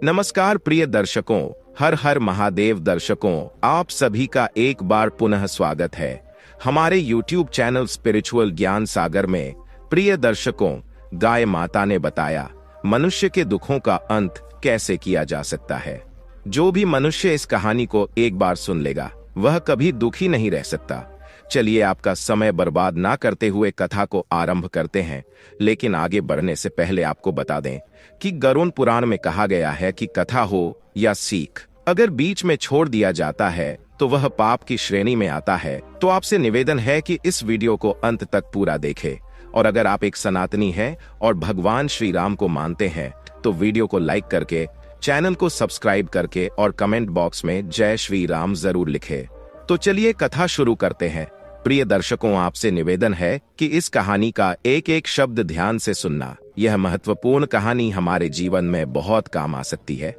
नमस्कार प्रिय दर्शकों, हर हर महादेव दर्शकों, आप सभी का एक बार पुनः स्वागत है हमारे YouTube चैनल स्पिरिचुअल ज्ञान सागर में। प्रिय दर्शकों, गाय माता ने बताया मनुष्य के दुखों का अंत कैसे किया जा सकता है। जो भी मनुष्य इस कहानी को एक बार सुन लेगा वह कभी दुखी नहीं रह सकता। चलिए आपका समय बर्बाद ना करते हुए कथा को आरंभ करते हैं, लेकिन आगे बढ़ने से पहले आपको बता दें कि गरुड़ पुराण में कहा गया है कि कथा हो या सीख, अगर बीच में छोड़ दिया जाता है तो वह पाप की श्रेणी में आता है। तो आपसे निवेदन है कि इस वीडियो को अंत तक पूरा देखें, और अगर आप एक सनातनी हैं और भगवान श्री राम को मानते हैं तो वीडियो को लाइक करके, चैनल को सब्सक्राइब करके और कमेंट बॉक्स में जय श्री राम जरूर लिखें। तो चलिए कथा शुरू करते हैं। प्रिय दर्शकों, आपसे निवेदन है कि इस कहानी का एक एक शब्द ध्यान से सुनना। यह महत्वपूर्ण कहानी हमारे जीवन में बहुत काम आ सकती है।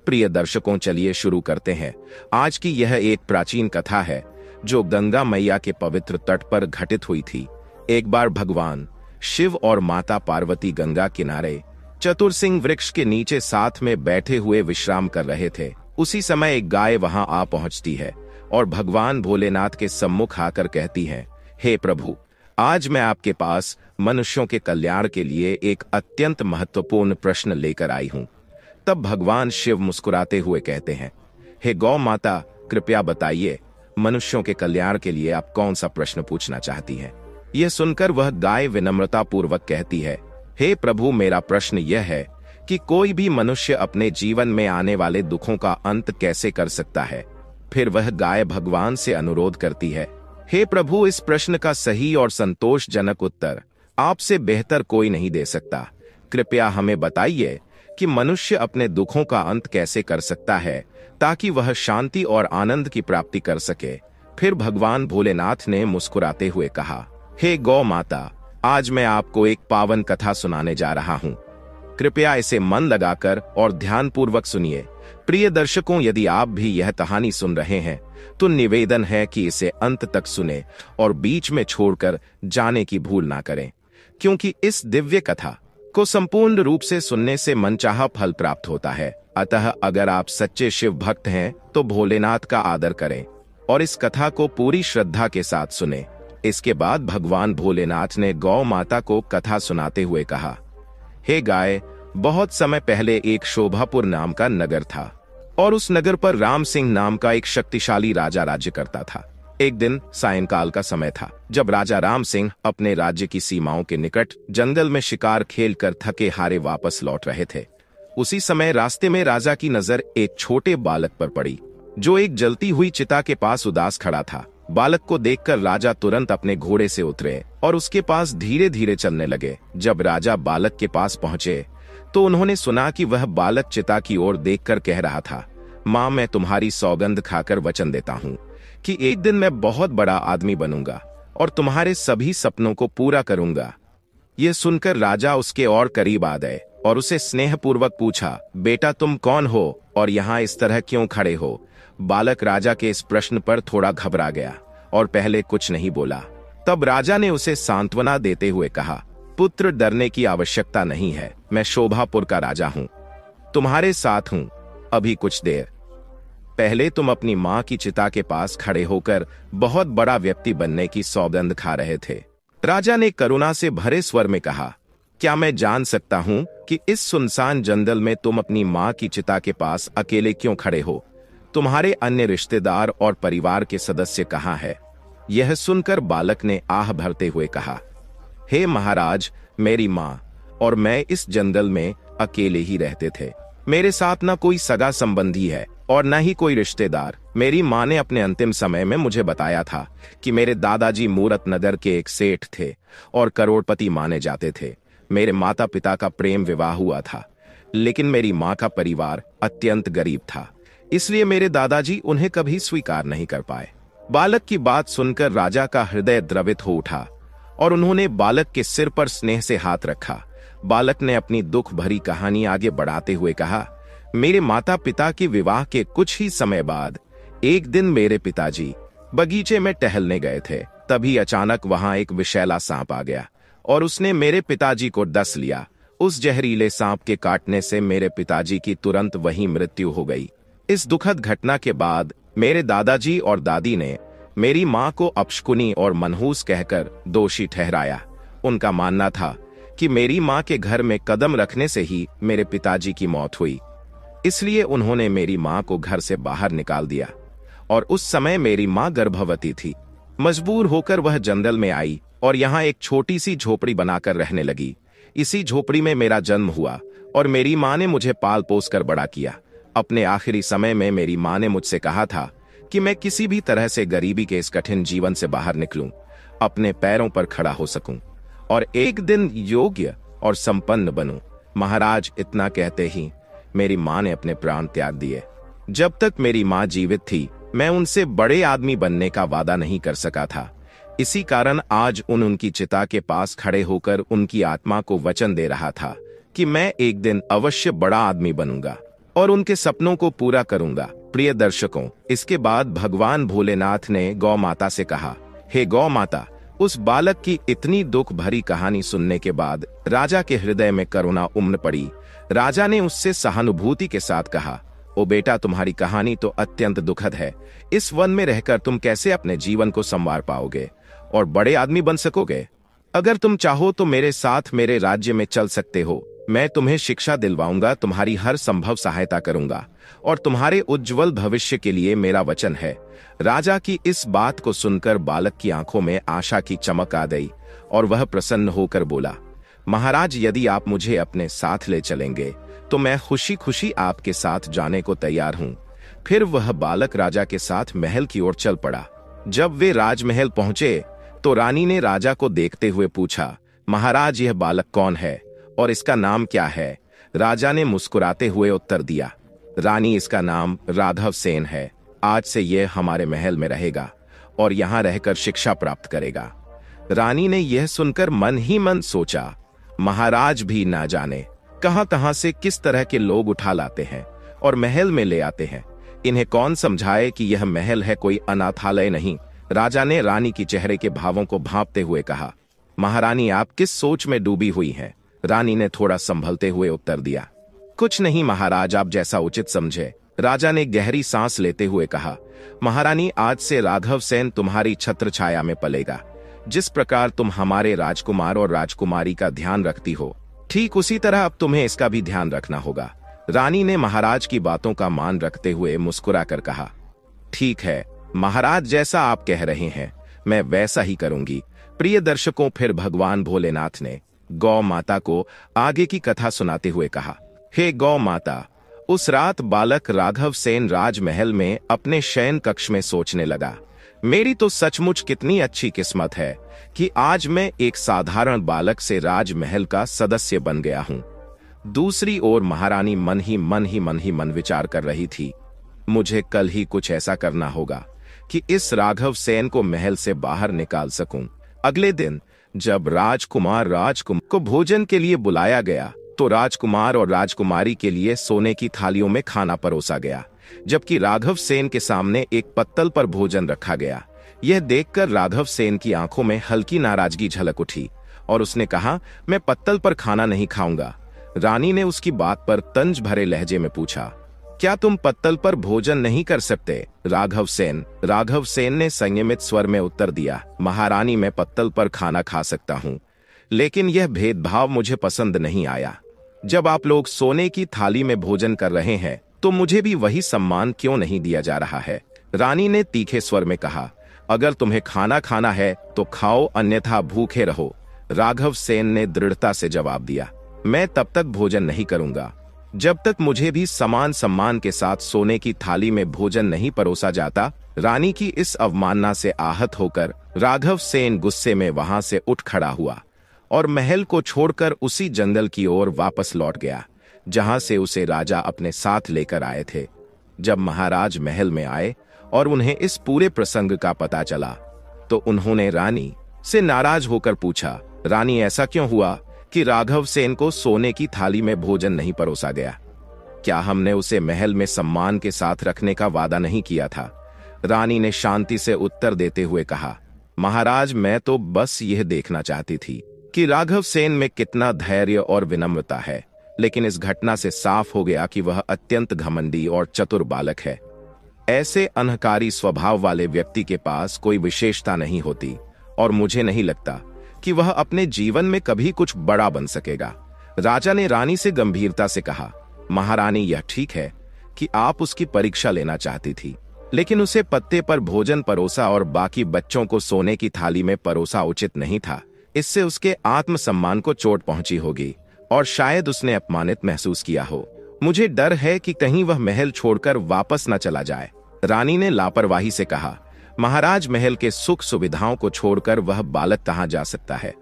प्रिय दर्शकों, चलिए शुरू करते हैं। आज की यह एक प्राचीन कथा है जो गंगा मैया के पवित्र तट पर घटित हुई थी। एक बार भगवान शिव और माता पार्वती गंगा किनारे चतुरसिंह वृक्ष के नीचे साथ में बैठे हुए विश्राम कर रहे थे। उसी समय एक गाय वहां आ पहुंचती है और भगवान भोलेनाथ के सम्मुख आकर कहती है, हे प्रभु, आज मैं आपके पास मनुष्यों के कल्याण के लिए एक अत्यंत महत्वपूर्ण प्रश्न लेकर आई हूं। तब भगवान शिव मुस्कुराते हुए कहते हैं, हे गौ माता, कृपया बताइए मनुष्यों के कल्याण के लिए आप कौन सा प्रश्न पूछना चाहती हैं। यह सुनकर वह गाय विनम्रता पूर्वक कहती है, हे प्रभु, मेरा प्रश्न यह है कि कोई भी मनुष्य अपने जीवन में आने वाले दुखों का अंत कैसे कर सकता है। फिर वह गाय भगवान से अनुरोध करती है, हे प्रभु, इस प्रश्न का सही और संतोषजनक उत्तर आपसे बेहतर कोई नहीं दे सकता। कृपया हमें बताइए कि मनुष्य अपने दुखों का अंत कैसे कर सकता है ताकि वह शांति और आनंद की प्राप्ति कर सके। फिर भगवान भोलेनाथ ने मुस्कुराते हुए कहा, हे गौ माता, आज मैं आपको एक पावन कथा सुनाने जा रहा हूं। कृपया इसे मन लगाकर और ध्यानपूर्वक सुनिए। प्रिय दर्शकों, यदि आप भी यह कहानी सुन रहे हैं तो निवेदन है कि इसे अंत तक सुने और बीच में छोड़कर जाने की भूल ना करें, क्योंकि इस दिव्य कथा को संपूर्ण रूप से सुनने से मनचाहा फल प्राप्त होता है। अतः अगर आप सच्चे शिव भक्त हैं तो भोलेनाथ का आदर करें और इस कथा को पूरी श्रद्धा के साथ सुने। इसके बाद भगवान भोलेनाथ ने गौ माता को कथा सुनाते हुए कहा, हे गाय, बहुत समय पहले एक शोभापुर नाम का नगर था और उस नगर पर राम सिंह नाम का एक शक्तिशाली राजा राज्य करता था। एक दिन सायंकाल का समय था जब राजा राम सिंह अपने राज्य की सीमाओं के निकट जंगल में शिकार खेलकर थके हारे वापस लौट रहे थे। उसी समय रास्ते में राजा की नजर एक छोटे बालक पर पड़ी जो एक जलती हुई चिता के पास उदास खड़ा था। बालक को देखकर राजा तुरंत अपने घोड़े से उतरे और उसके पास धीरे धीरे चलने लगे। जब राजा बालक के पास पहुंचे तो उन्होंने सुना कि वह बालक चिता की ओर देखकर कह रहा था, माँ, मैं तुम्हारी सौगंध खाकर वचन देता हूँ कि एक दिन मैं बहुत बड़ा आदमी बनूंगा और तुम्हारे सभी सपनों को पूरा करूंगा। यह सुनकर राजा उसके और करीब आ गए और उसे स्नेहपूर्वक पूछा, बेटा, तुम कौन हो और यहाँ इस तरह क्यों खड़े हो। बालक राजा के इस प्रश्न पर थोड़ा घबरा गया और पहले कुछ नहीं बोला। तब राजा ने उसे सांत्वना देते हुए कहा, पुत्र, डरने की आवश्यकता नहीं है। मैं शोभापुर का राजा हूं, तुम्हारे साथ हूं। अभी कुछ देर पहले तुम अपनी मां की चिता के पास खड़े होकर बहुत बड़ा व्यक्ति बनने की सौगंध खा रहे थे। राजा ने करुणा से भरे स्वर में कहा, क्या मैं जान सकता हूं कि इस सुनसान जंगल में तुम अपनी मां की चिता के पास अकेले क्यों खड़े हो? तुम्हारे अन्य रिश्तेदार और परिवार के सदस्य कहाँ है? यह सुनकर बालक ने आह भरते हुए कहा, हे महाराज, मेरी माँ और मैं इस जंगल में अकेले ही रहते थे। मेरे साथ न कोई सगा संबंधी है और न ही कोई रिश्तेदार। मेरी माँ ने अपने अंतिम समय में मुझे बताया था कि मेरे दादाजी मूरत नगर के एक सेठ थे और करोड़पति माने जाते थे। मेरे माता पिता का प्रेम विवाह हुआ था, लेकिन मेरी माँ का परिवार अत्यंत गरीब था, इसलिए मेरे दादाजी उन्हें कभी स्वीकार नहीं कर पाए। बालक की बात सुनकर राजा का हृदय द्रवित हो उठा और उन्होंने बालक के सिर पर स्नेह से हाथ रखा। बालक ने अपनी दुख भरी कहानी आगे बढ़ाते हुए कहा, मेरे माता पिता के विवाह के कुछ ही समय बाद एक दिन मेरे पिताजी बगीचे में टहलने गए थे। तभी अचानक वहां एक विषैला सांप आ गया और उसने मेरे पिताजी को डस लिया। उस जहरीले सांप के काटने से मेरे पिताजी की तुरंत वहीं मृत्यु हो गई। इस दुखद घटना के बाद मेरे दादाजी और दादी ने मेरी मां को अपशकुनी और मनहूस कहकर दोषी ठहराया। उनका मानना था कि मेरी मां के घर में कदम रखने से ही मेरे पिताजी की मौत हुई, इसलिए उन्होंने मेरी मां को घर से बाहर निकाल दिया। और उस समय मेरी मां गर्भवती थी। मजबूर होकर वह जंगल में आई और यहाँ एक छोटी सी झोपड़ी बनाकर रहने लगी। इसी झोपड़ी में मेरा जन्म हुआ और मेरी मां ने मुझे पाल पोस कर बड़ा किया। अपने आखिरी समय में मेरी मां ने मुझसे कहा था कि मैं किसी भी तरह से गरीबी के इस कठिन जीवन से बाहर निकलूं, अपने पैरों पर खड़ा हो सकूं और एक दिन योग्य और संपन्न बनूं। महाराज, इतना कहते ही मेरी मां ने अपने प्राण त्याग दिए। जब तक मेरी मां जीवित थी, मैं उनसे बड़े आदमी बनने का वादा नहीं कर सका था। इसी कारण आज उनकी चिता के पास खड़े होकर उनकी आत्मा को वचन दे रहा था कि मैं एक दिन अवश्य बड़ा आदमी बनूंगा और उनके सपनों को पूरा करूंगा। प्रिय दर्शकों, इसके बाद भगवान भोलेनाथ ने गौ माता से कहा, हे गौ माता, उस बालक की इतनी दुख भरी कहानी सुनने के बाद राजा के हृदय में करुणा उमड़ पड़ी। राजा ने उससे सहानुभूति के साथ कहा, ओ बेटा, तुम्हारी कहानी तो अत्यंत दुखद है। इस वन में रहकर तुम कैसे अपने जीवन को संवार पाओगे और बड़े आदमी बन सकोगे? अगर तुम चाहो तो मेरे साथ मेरे राज्य में चल सकते हो। मैं तुम्हें शिक्षा दिलवाऊंगा, तुम्हारी हर संभव सहायता करूंगा और तुम्हारे उज्जवल भविष्य के लिए मेरा वचन है। राजा की इस बात को सुनकर बालक की आंखों में आशा की चमक आ गई और वह प्रसन्न होकर बोला, महाराज, यदि आप मुझे अपने साथ ले चलेंगे तो मैं खुशी खुशी आपके साथ जाने को तैयार हूं। फिर वह बालक राजा के साथ महल की ओर चल पड़ा। जब वे राजमहल पहुंचे तो रानी ने राजा को देखते हुए पूछा, महाराज, यह बालक कौन है और इसका नाम क्या है? राजा ने मुस्कुराते हुए उत्तर दिया, रानी, इसका नाम राघव सेन है। आज से यह हमारे महल में रहेगा और यहाँ रहकर शिक्षा प्राप्त करेगा। रानी ने यह सुनकर मन ही मन सोचा, महाराज भी ना जाने कहां-कहां से किस तरह के लोग उठा लाते हैं और महल में ले आते हैं। इन्हें कौन समझाए कि यह महल है, कोई अनाथालय नहीं। राजा ने रानी की चेहरे के भावों को भांपते हुए कहा, महारानी, आप किस सोच में डूबी हुई हैं? रानी ने थोड़ा संभलते हुए उत्तर दिया, कुछ नहीं महाराज, आप जैसा उचित समझे। राजा ने गहरी सांस लेते हुए कहा, महारानी, आज से राघव सेन तुम्हारी छत्र छाया में पलेगा। जिस प्रकार तुम हमारे राजकुमार और राजकुमारी का ध्यान रखती हो, ठीक उसी तरह अब तुम्हें इसका भी ध्यान रखना होगा। रानी ने महाराज की बातों का मान रखते हुए मुस्कुराकर कहा, ठीक है महाराज, जैसा आप कह रहे हैं मैं वैसा ही करूंगी। प्रिय दर्शकों, फिर भगवान भोलेनाथ ने गौ माता को आगे की कथा सुनाते हुए कहा, हे गौ माता, उस रात बालक राघव सेन राजमहल में अपने शयन कक्ष में सोचने लगा, मेरी तो सचमुच कितनी अच्छी किस्मत है कि आज मैं एक साधारण बालक से राजमहल का सदस्य बन गया हूं। दूसरी ओर महारानी मन ही मन विचार कर रही थी, मुझे कल ही कुछ ऐसा करना होगा कि इस राघव सेन को महल से बाहर निकाल सकूं। अगले दिन जब राजकुमार को भोजन के लिए बुलाया गया तो राजकुमार और राजकुमारी के लिए सोने की थालियों में खाना परोसा गया, जबकि राघव सेन के सामने एक पत्तल पर भोजन रखा गया। यह देखकर राघव सेन की आंखों में हल्की नाराजगी झलक उठी और उसने कहा, मैं पत्तल पर खाना नहीं खाऊंगा। रानी ने उसकी बात पर तंज भरे लहजे में पूछा, क्या तुम पत्तल पर भोजन नहीं कर सकते? राघव सेन ने संयमित स्वर में उत्तर दिया, महारानी, मैं पत्तल पर खाना खा सकता हूं, लेकिन यह भेदभाव मुझे पसंद नहीं आया। जब आप लोग सोने की थाली में भोजन कर रहे हैं तो मुझे भी वही सम्मान क्यों नहीं दिया जा रहा है? रानी ने तीखे स्वर में कहा, अगर तुम्हें खाना खाना है तो खाओ, अन्यथा भूखे रहो। राघव सेन ने दृढ़ता से जवाब दिया, मैं तब तक भोजन नहीं करूंगा जब तक मुझे भी समान सम्मान के साथ सोने की थाली में भोजन नहीं परोसा जाता। रानी की इस अवमानना से आहत होकर राघव सेन गुस्से में वहां से उठ खड़ा हुआ और महल को छोड़कर उसी जंगल की ओर वापस लौट गया जहां से उसे राजा अपने साथ लेकर आए थे। जब महाराज महल में आए और उन्हें इस पूरे प्रसंग का पता चला तो उन्होंने रानी से नाराज होकर पूछा, रानी, ऐसा क्यों हुआ कि राघव सेन को सोने की थाली में भोजन नहीं परोसा गया? क्या हमने उसे महल में सम्मान के साथ रखने का वादा नहीं किया था? रानी ने शांति से उत्तर देते हुए कहा, महाराज, मैं तो बस यह देखना चाहती थी कि राघव सेन में कितना धैर्य और विनम्रता है, लेकिन इस घटना से साफ हो गया कि वह अत्यंत घमंडी और चतुर बालक है। ऐसे अहंकारी स्वभाव वाले व्यक्ति के पास कोई विशेषता नहीं होती और मुझे नहीं लगता कि वह अपने जीवन में कभी कुछ बड़ा बन सकेगा। राजा ने रानी से गंभीरता से कहा, महारानी, यह ठीक है कि आप उसकी परीक्षा लेना चाहती थी, लेकिन उसे पत्ते पर भोजन परोसा और बाकी बच्चों को सोने की थाली में परोसा उचित नहीं था। इससे उसके आत्मसम्मान को चोट पहुंची होगी और शायद उसने अपमानित महसूस किया हो। मुझे डर है कि कहीं वह महल छोड़कर वापस न चला जाए। रानी ने लापरवाही से कहा, महाराज, महल के सुख सुविधाओं को छोड़कर वह बालक कहाँ जा सकता है?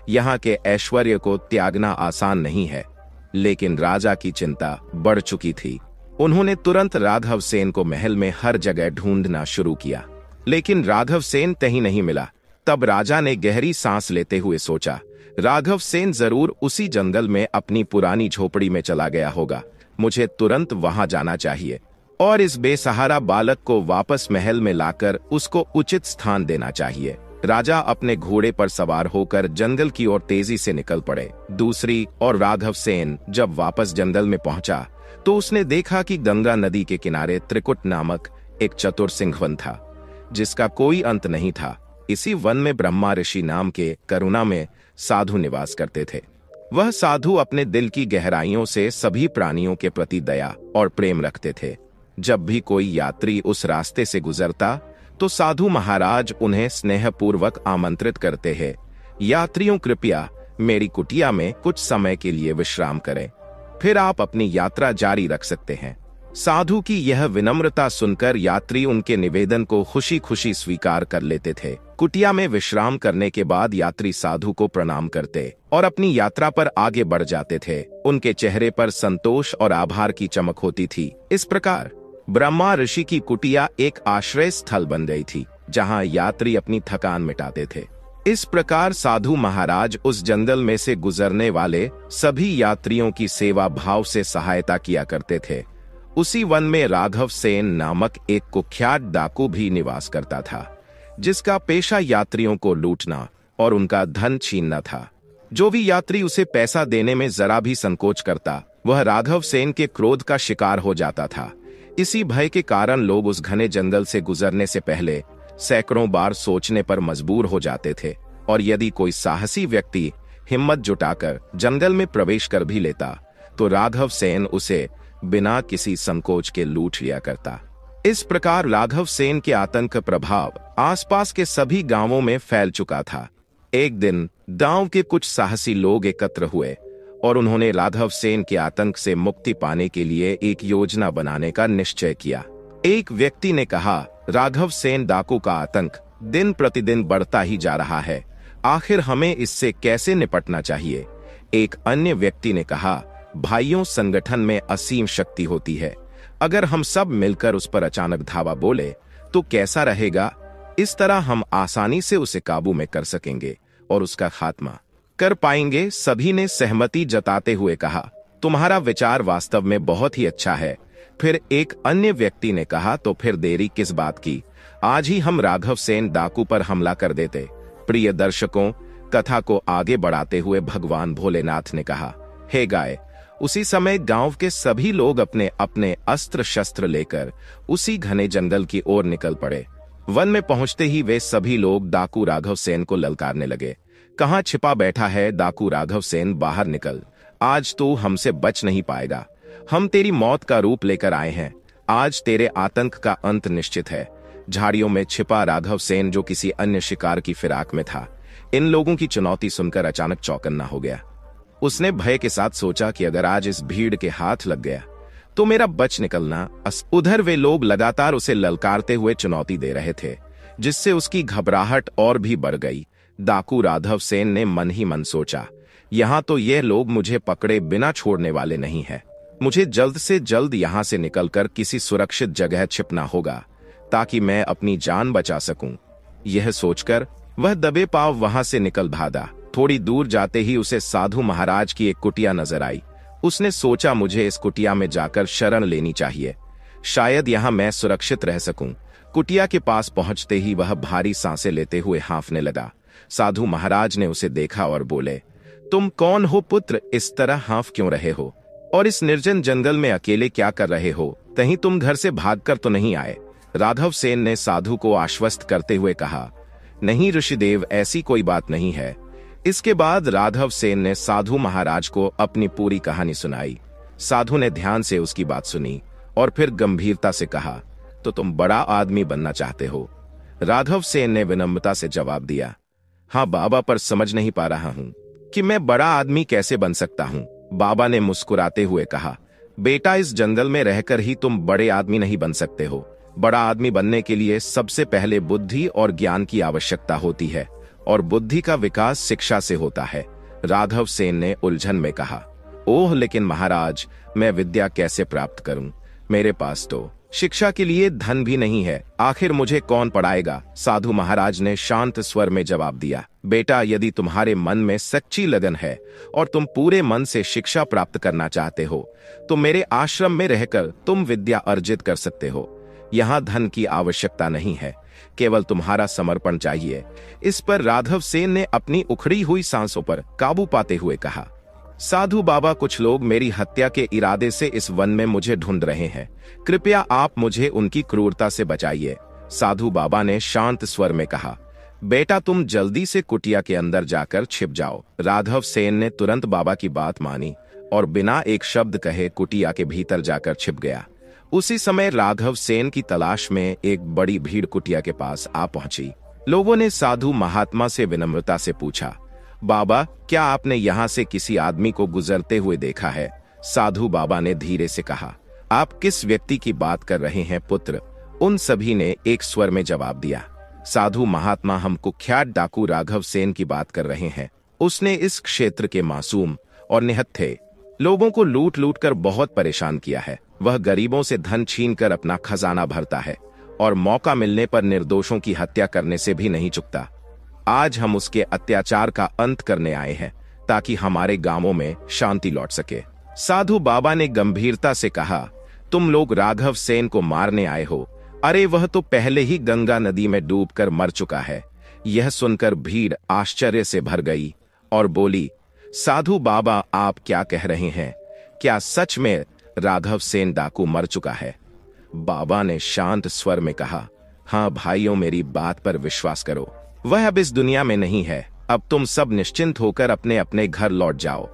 यहाँ के ऐश्वर्य को त्यागना आसान नहीं है। लेकिन राजा की चिंता बढ़ चुकी थी। उन्होंने तुरंत राघव सेन को महल में हर जगह ढूंढना शुरू किया, लेकिन राघव सेन कहीं नहीं मिला। तब राजा ने गहरी सांस लेते हुए सोचा, राघव सेन जरूर उसी जंगल में अपनी पुरानी झोपड़ी में चला गया होगा। मुझे तुरंत वहां जाना चाहिए और इस बेसहारा बालक को वापस महल में लाकर उसको उचित स्थान देना चाहिए। राजा अपने घोड़े पर सवार होकर जंगल की ओर तेजी से निकल पड़े। दूसरी ओर राघव सेन जब वापस जंगल में पहुंचा तो उसने देखा कि गंगा नदी के किनारे त्रिकुट नामक एक चतुर सिंह वन था, जिसका कोई अंत नहीं था। इसी वन में ब्रह्मा ऋषि नाम के करुणा में साधु निवास करते थे। वह साधु अपने दिल की गहराइयों से सभी प्राणियों के प्रति दया और प्रेम रखते थे। जब भी कोई यात्री उस रास्ते से गुजरता तो साधु महाराज उन्हें स्नेहपूर्वक आमंत्रित करते हैं, यात्रियों, कृपया मेरी कुटिया में कुछ समय के लिए विश्राम करें, फिर आप अपनी यात्रा जारी रख सकते हैं। साधु की यह विनम्रता सुनकर यात्री उनके निवेदन को खुशी खुशी स्वीकार कर लेते थे। कुटिया में विश्राम करने के बाद यात्री साधु को प्रणाम करते और अपनी यात्रा पर आगे बढ़ जाते थे। उनके चेहरे पर संतोष और आभार की चमक होती थी। इस प्रकार ब्रह्मा ऋषि की कुटिया एक आश्रय स्थल बन गई थी, जहां यात्री अपनी थकान मिटाते थे। इस प्रकार साधु महाराज उस जंगल में से गुजरने वाले सभी यात्रियों की सेवा भाव से सहायता किया करते थे। उसी वन में राघव सेन नामक एक कुख्यात डाकू भी निवास करता था, जिसका पेशा यात्रियों को लूटना और उनका धन छीनना था। जो भी यात्री उसे पैसा देने में जरा भी संकोच करता, वह राघव सेन के क्रोध का शिकार हो जाता था। इसी भय के कारण लोग उस घने जंगल से गुजरने से पहले सैकड़ों बार सोचने पर मजबूर हो जाते थे, और यदि कोई साहसी व्यक्ति हिम्मत जुटाकर जंगल में प्रवेश कर भी लेता तो राघव सेन उसे बिना किसी संकोच के लूट लिया करता। इस प्रकार राघव सेन के आतंक का प्रभाव आसपास के सभी गांवों में फैल चुका था। एक दिन गांव के कुछ साहसी लोग एकत्र हुए और उन्होंने राघव सेन के आतंक से मुक्ति पाने के लिए एक योजना बनाने का निश्चय किया। एक व्यक्ति ने कहा, राघव सेन डाकू का आतंक दिन प्रतिदिन बढ़ता ही जा रहा है, आखिर हमें इससे कैसे निपटना चाहिए। एक अन्य व्यक्ति ने कहा, भाइयों, संगठन में असीम शक्ति होती है, अगर हम सब मिलकर उस पर अचानक धावा बोले तो कैसा रहेगा। इस तरह हम आसानी से उसे काबू में कर सकेंगे और उसका खात्मा कर पाएंगे। सभी ने सहमति जताते हुए कहा, तुम्हारा विचार वास्तव में बहुत ही अच्छा है। फिर एक अन्य व्यक्ति ने कहा, तो फिर देरी किस बात की, आज ही हम राघव सेन डाकू पर हमला कर देते। प्रिय दर्शकों, कथा को आगे बढ़ाते हुए भगवान भोलेनाथ ने कहा, हे गाय। उसी समय गांव के सभी लोग अपने अपने अस्त्र शस्त्र लेकर उसी घने जंगल की ओर निकल पड़े। वन में पहुंचते ही वे सभी लोग डाकू राघव सेन को ललकारने लगे। कहां छिपा बैठा है डाकू राघव सेन, बाहर निकल, आज तू हमसे बच नहीं पाएगा। हम तेरी मौत का रूप लेकर आए हैं, आज तेरे आतंक का अंत निश्चित है। झाड़ियों में छिपा राघव सेन, जो किसी अन्य शिकार की फिराक में था, इन लोगों की चुनौती सुनकर अचानक चौकन्ना हो गया। उसने भय के साथ सोचा कि अगर आज इस भीड़ के हाथ लग गया तो मेरा बच निकलना। उधर वे लोग लगातार उसे ललकारते हुए चुनौती दे रहे थे, जिससे उसकी घबराहट और भी बढ़ गई। डाकू राघव सेन ने मन ही मन सोचा, यहाँ तो ये लोग मुझे पकड़े बिना छोड़ने वाले नहीं है। मुझे जल्द से जल्द यहाँ से निकलकर किसी सुरक्षित जगह छिपना होगा ताकि मैं अपनी जान बचा सकूं। यह सोचकर वह दबे पांव वहां से निकल भागा। थोड़ी दूर जाते ही उसे साधु महाराज की एक कुटिया नजर आई। उसने सोचा, मुझे इस कुटिया में जाकर शरण लेनी चाहिए, शायद यहाँ मैं सुरक्षित रह सकूं। कुटिया के पास पहुंचते ही वह भारी सांसें लेते हुए हांफने लगा। साधु महाराज ने उसे देखा और बोले, तुम कौन हो पुत्र? इस तरह हाँफ क्यों रहे हो और इस निर्जन जंगल में अकेले क्या कर रहे हो? कहीं तुम घर से भागकर तो नहीं आए? राघव सेन ने साधु को आश्वस्त करते हुए कहा, नहीं ऋषिदेव, ऐसी कोई बात नहीं है। इसके बाद राघव सेन ने साधु महाराज को अपनी पूरी कहानी सुनाई। साधु ने ध्यान से उसकी बात सुनी और फिर गंभीरता से कहा, तो तुम बड़ा आदमी बनना चाहते हो? राघव सेन ने विनम्रता से जवाब दिया, हाँ बाबा, पर समझ नहीं पा रहा हूं कि मैं बड़ा आदमी कैसे बन सकता हूं। बाबा ने मुस्कुराते हुए कहा, बेटा, इस जंगल में रहकर ही तुम बड़े आदमी नहीं बन सकते हो। बड़ा आदमी बनने के लिए सबसे पहले बुद्धि और ज्ञान की आवश्यकता होती है और बुद्धि का विकास शिक्षा से होता है। राघव सेन ने उलझन में कहा, ओह, लेकिन महाराज, मैं विद्या कैसे प्राप्त करूं? मेरे पास तो शिक्षा के लिए धन भी नहीं है। आखिर मुझे कौन पढ़ाएगा? साधु महाराज ने शांत स्वर में जवाब दिया, बेटा, यदि तुम्हारे मन में सच्ची लगन है और तुम पूरे मन से शिक्षा प्राप्त करना चाहते हो तो मेरे आश्रम में रहकर तुम विद्या अर्जित कर सकते हो। यहाँ धन की आवश्यकता नहीं है, केवल तुम्हारा समर्पण चाहिए। इस पर राघव सेन ने अपनी उखड़ी हुई सांसों पर काबू पाते हुए कहा, साधु बाबा, कुछ लोग मेरी हत्या के इरादे से इस वन में मुझे ढूंढ रहे हैं। कृपया आप मुझे उनकी क्रूरता से बचाइए। साधु बाबा ने शांत स्वर में कहा, बेटा, तुम जल्दी से कुटिया के अंदर जाकर छिप जाओ। राघव सेन ने तुरंत बाबा की बात मानी और बिना एक शब्द कहे कुटिया के भीतर जाकर छिप गया। उसी समय राघव सेन की तलाश में एक बड़ी भीड़ कुटिया के पास आ पहुंची। लोगों ने साधु महात्मा से विनम्रता से पूछा, बाबा, क्या आपने यहाँ से किसी आदमी को गुजरते हुए देखा है? साधु बाबा ने धीरे से कहा, आप किस व्यक्ति की बात कर रहे हैं पुत्र? उन सभी ने एक स्वर में जवाब दिया, साधु महात्मा, हम कुख्यात डाकू राघव सेन की बात कर रहे हैं। उसने इस क्षेत्र के मासूम और निहत्थे लोगों को लूट लूट कर बहुत परेशान किया है। वह गरीबों से धन छीनकर अपना खजाना भरता है और मौका मिलने पर निर्दोषों की हत्या करने से भी नहीं चूकता। आज हम उसके अत्याचार का अंत करने आए हैं ताकि हमारे गांवों में शांति लौट सके। साधु बाबा ने गंभीरता से कहा, तुम लोग राघव सेन को मारने आए हो? अरे, वह तो पहले ही गंगा नदी में डूबकर मर चुका है। यह सुनकर भीड़ आश्चर्य से भर गई और बोली, साधु बाबा, आप क्या कह रहे हैं? क्या सच में राघव सेन डाकू मर चुका है? बाबा ने शांत स्वर में कहा, हाँ भाइयों, मेरी बात पर विश्वास करो। वह अब इस दुनिया में नहीं है। अब तुम सब निश्चिंत होकर अपने अपने घर लौट जाओ।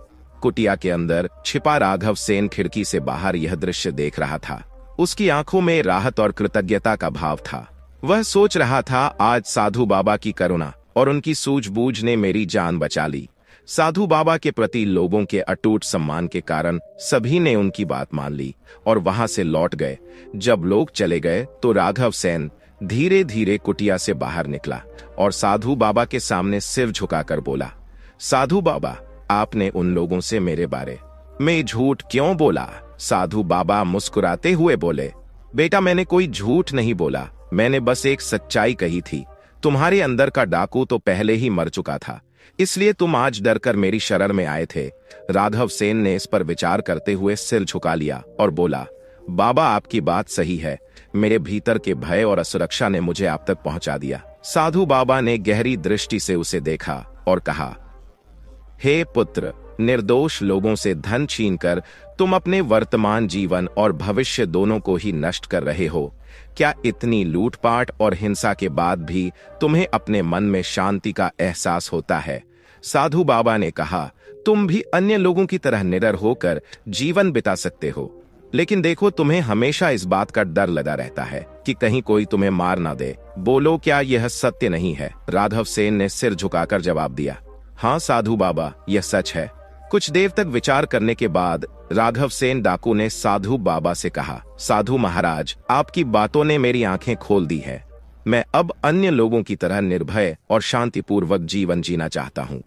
कुटिया के अंदर छिपा राघव सेन खिड़की से बाहर यह दृश्य देख रहा था। उसकी आंखों में राहत और कृतज्ञता का भाव था। वह सोच रहा था, आज साधु बाबा की करुणा और उनकी सूझबूझ ने मेरी जान बचा ली। साधु बाबा के प्रति लोगों के अटूट सम्मान के कारण सभी ने उनकी बात मान ली और वहां से लौट गए। जब लोग चले गए तो राघव सेन धीरे धीरे कुटिया से बाहर निकला और साधु बाबा के सामने सिर झुकाकर बोला, साधु बाबा, आपने उन लोगों से मेरे बारे में झूठ क्यों बोला? साधु बाबा मुस्कुराते हुए बोले, बेटा, मैंने कोई झूठ नहीं बोला, मैंने बस एक सच्चाई कही थी। तुम्हारे अंदर का डाकू तो पहले ही मर चुका था, इसलिए तुम आज डरकर मेरी शरण में आए थे। राघव सेन ने इस पर विचार करते हुए सिर झुका लिया और बोला, बाबा, आपकी बात सही है। मेरे भीतर के भय और असुरक्षा ने मुझे आप तक पहुंचा दिया। साधु बाबा ने गहरी दृष्टि से उसे देखा और कहा, हे पुत्र, निर्दोष लोगों से धन छीनकर तुम अपने वर्तमान जीवन और भविष्य दोनों को ही नष्ट कर रहे हो। क्या इतनी लूटपाट और हिंसा के बाद भी तुम्हें अपने मन में शांति का एहसास होता है? साधु बाबा ने कहा, तुम भी अन्य लोगों की तरह निडर होकर जीवन बिता सकते हो, लेकिन देखो, तुम्हें हमेशा इस बात का डर लगा रहता है कि कहीं कोई तुम्हें मार ना दे। बोलो, क्या यह सत्य नहीं है? राघव सेन ने सिर झुकाकर जवाब दिया, हाँ साधु बाबा, यह सच है। कुछ देर तक विचार करने के बाद राघव सेन डाकू ने साधु बाबा से कहा, साधु महाराज, आपकी बातों ने मेरी आंखें खोल दी है। मैं अब अन्य लोगों की तरह निर्भय और शांतिपूर्वक जीवन जीना चाहता हूँ।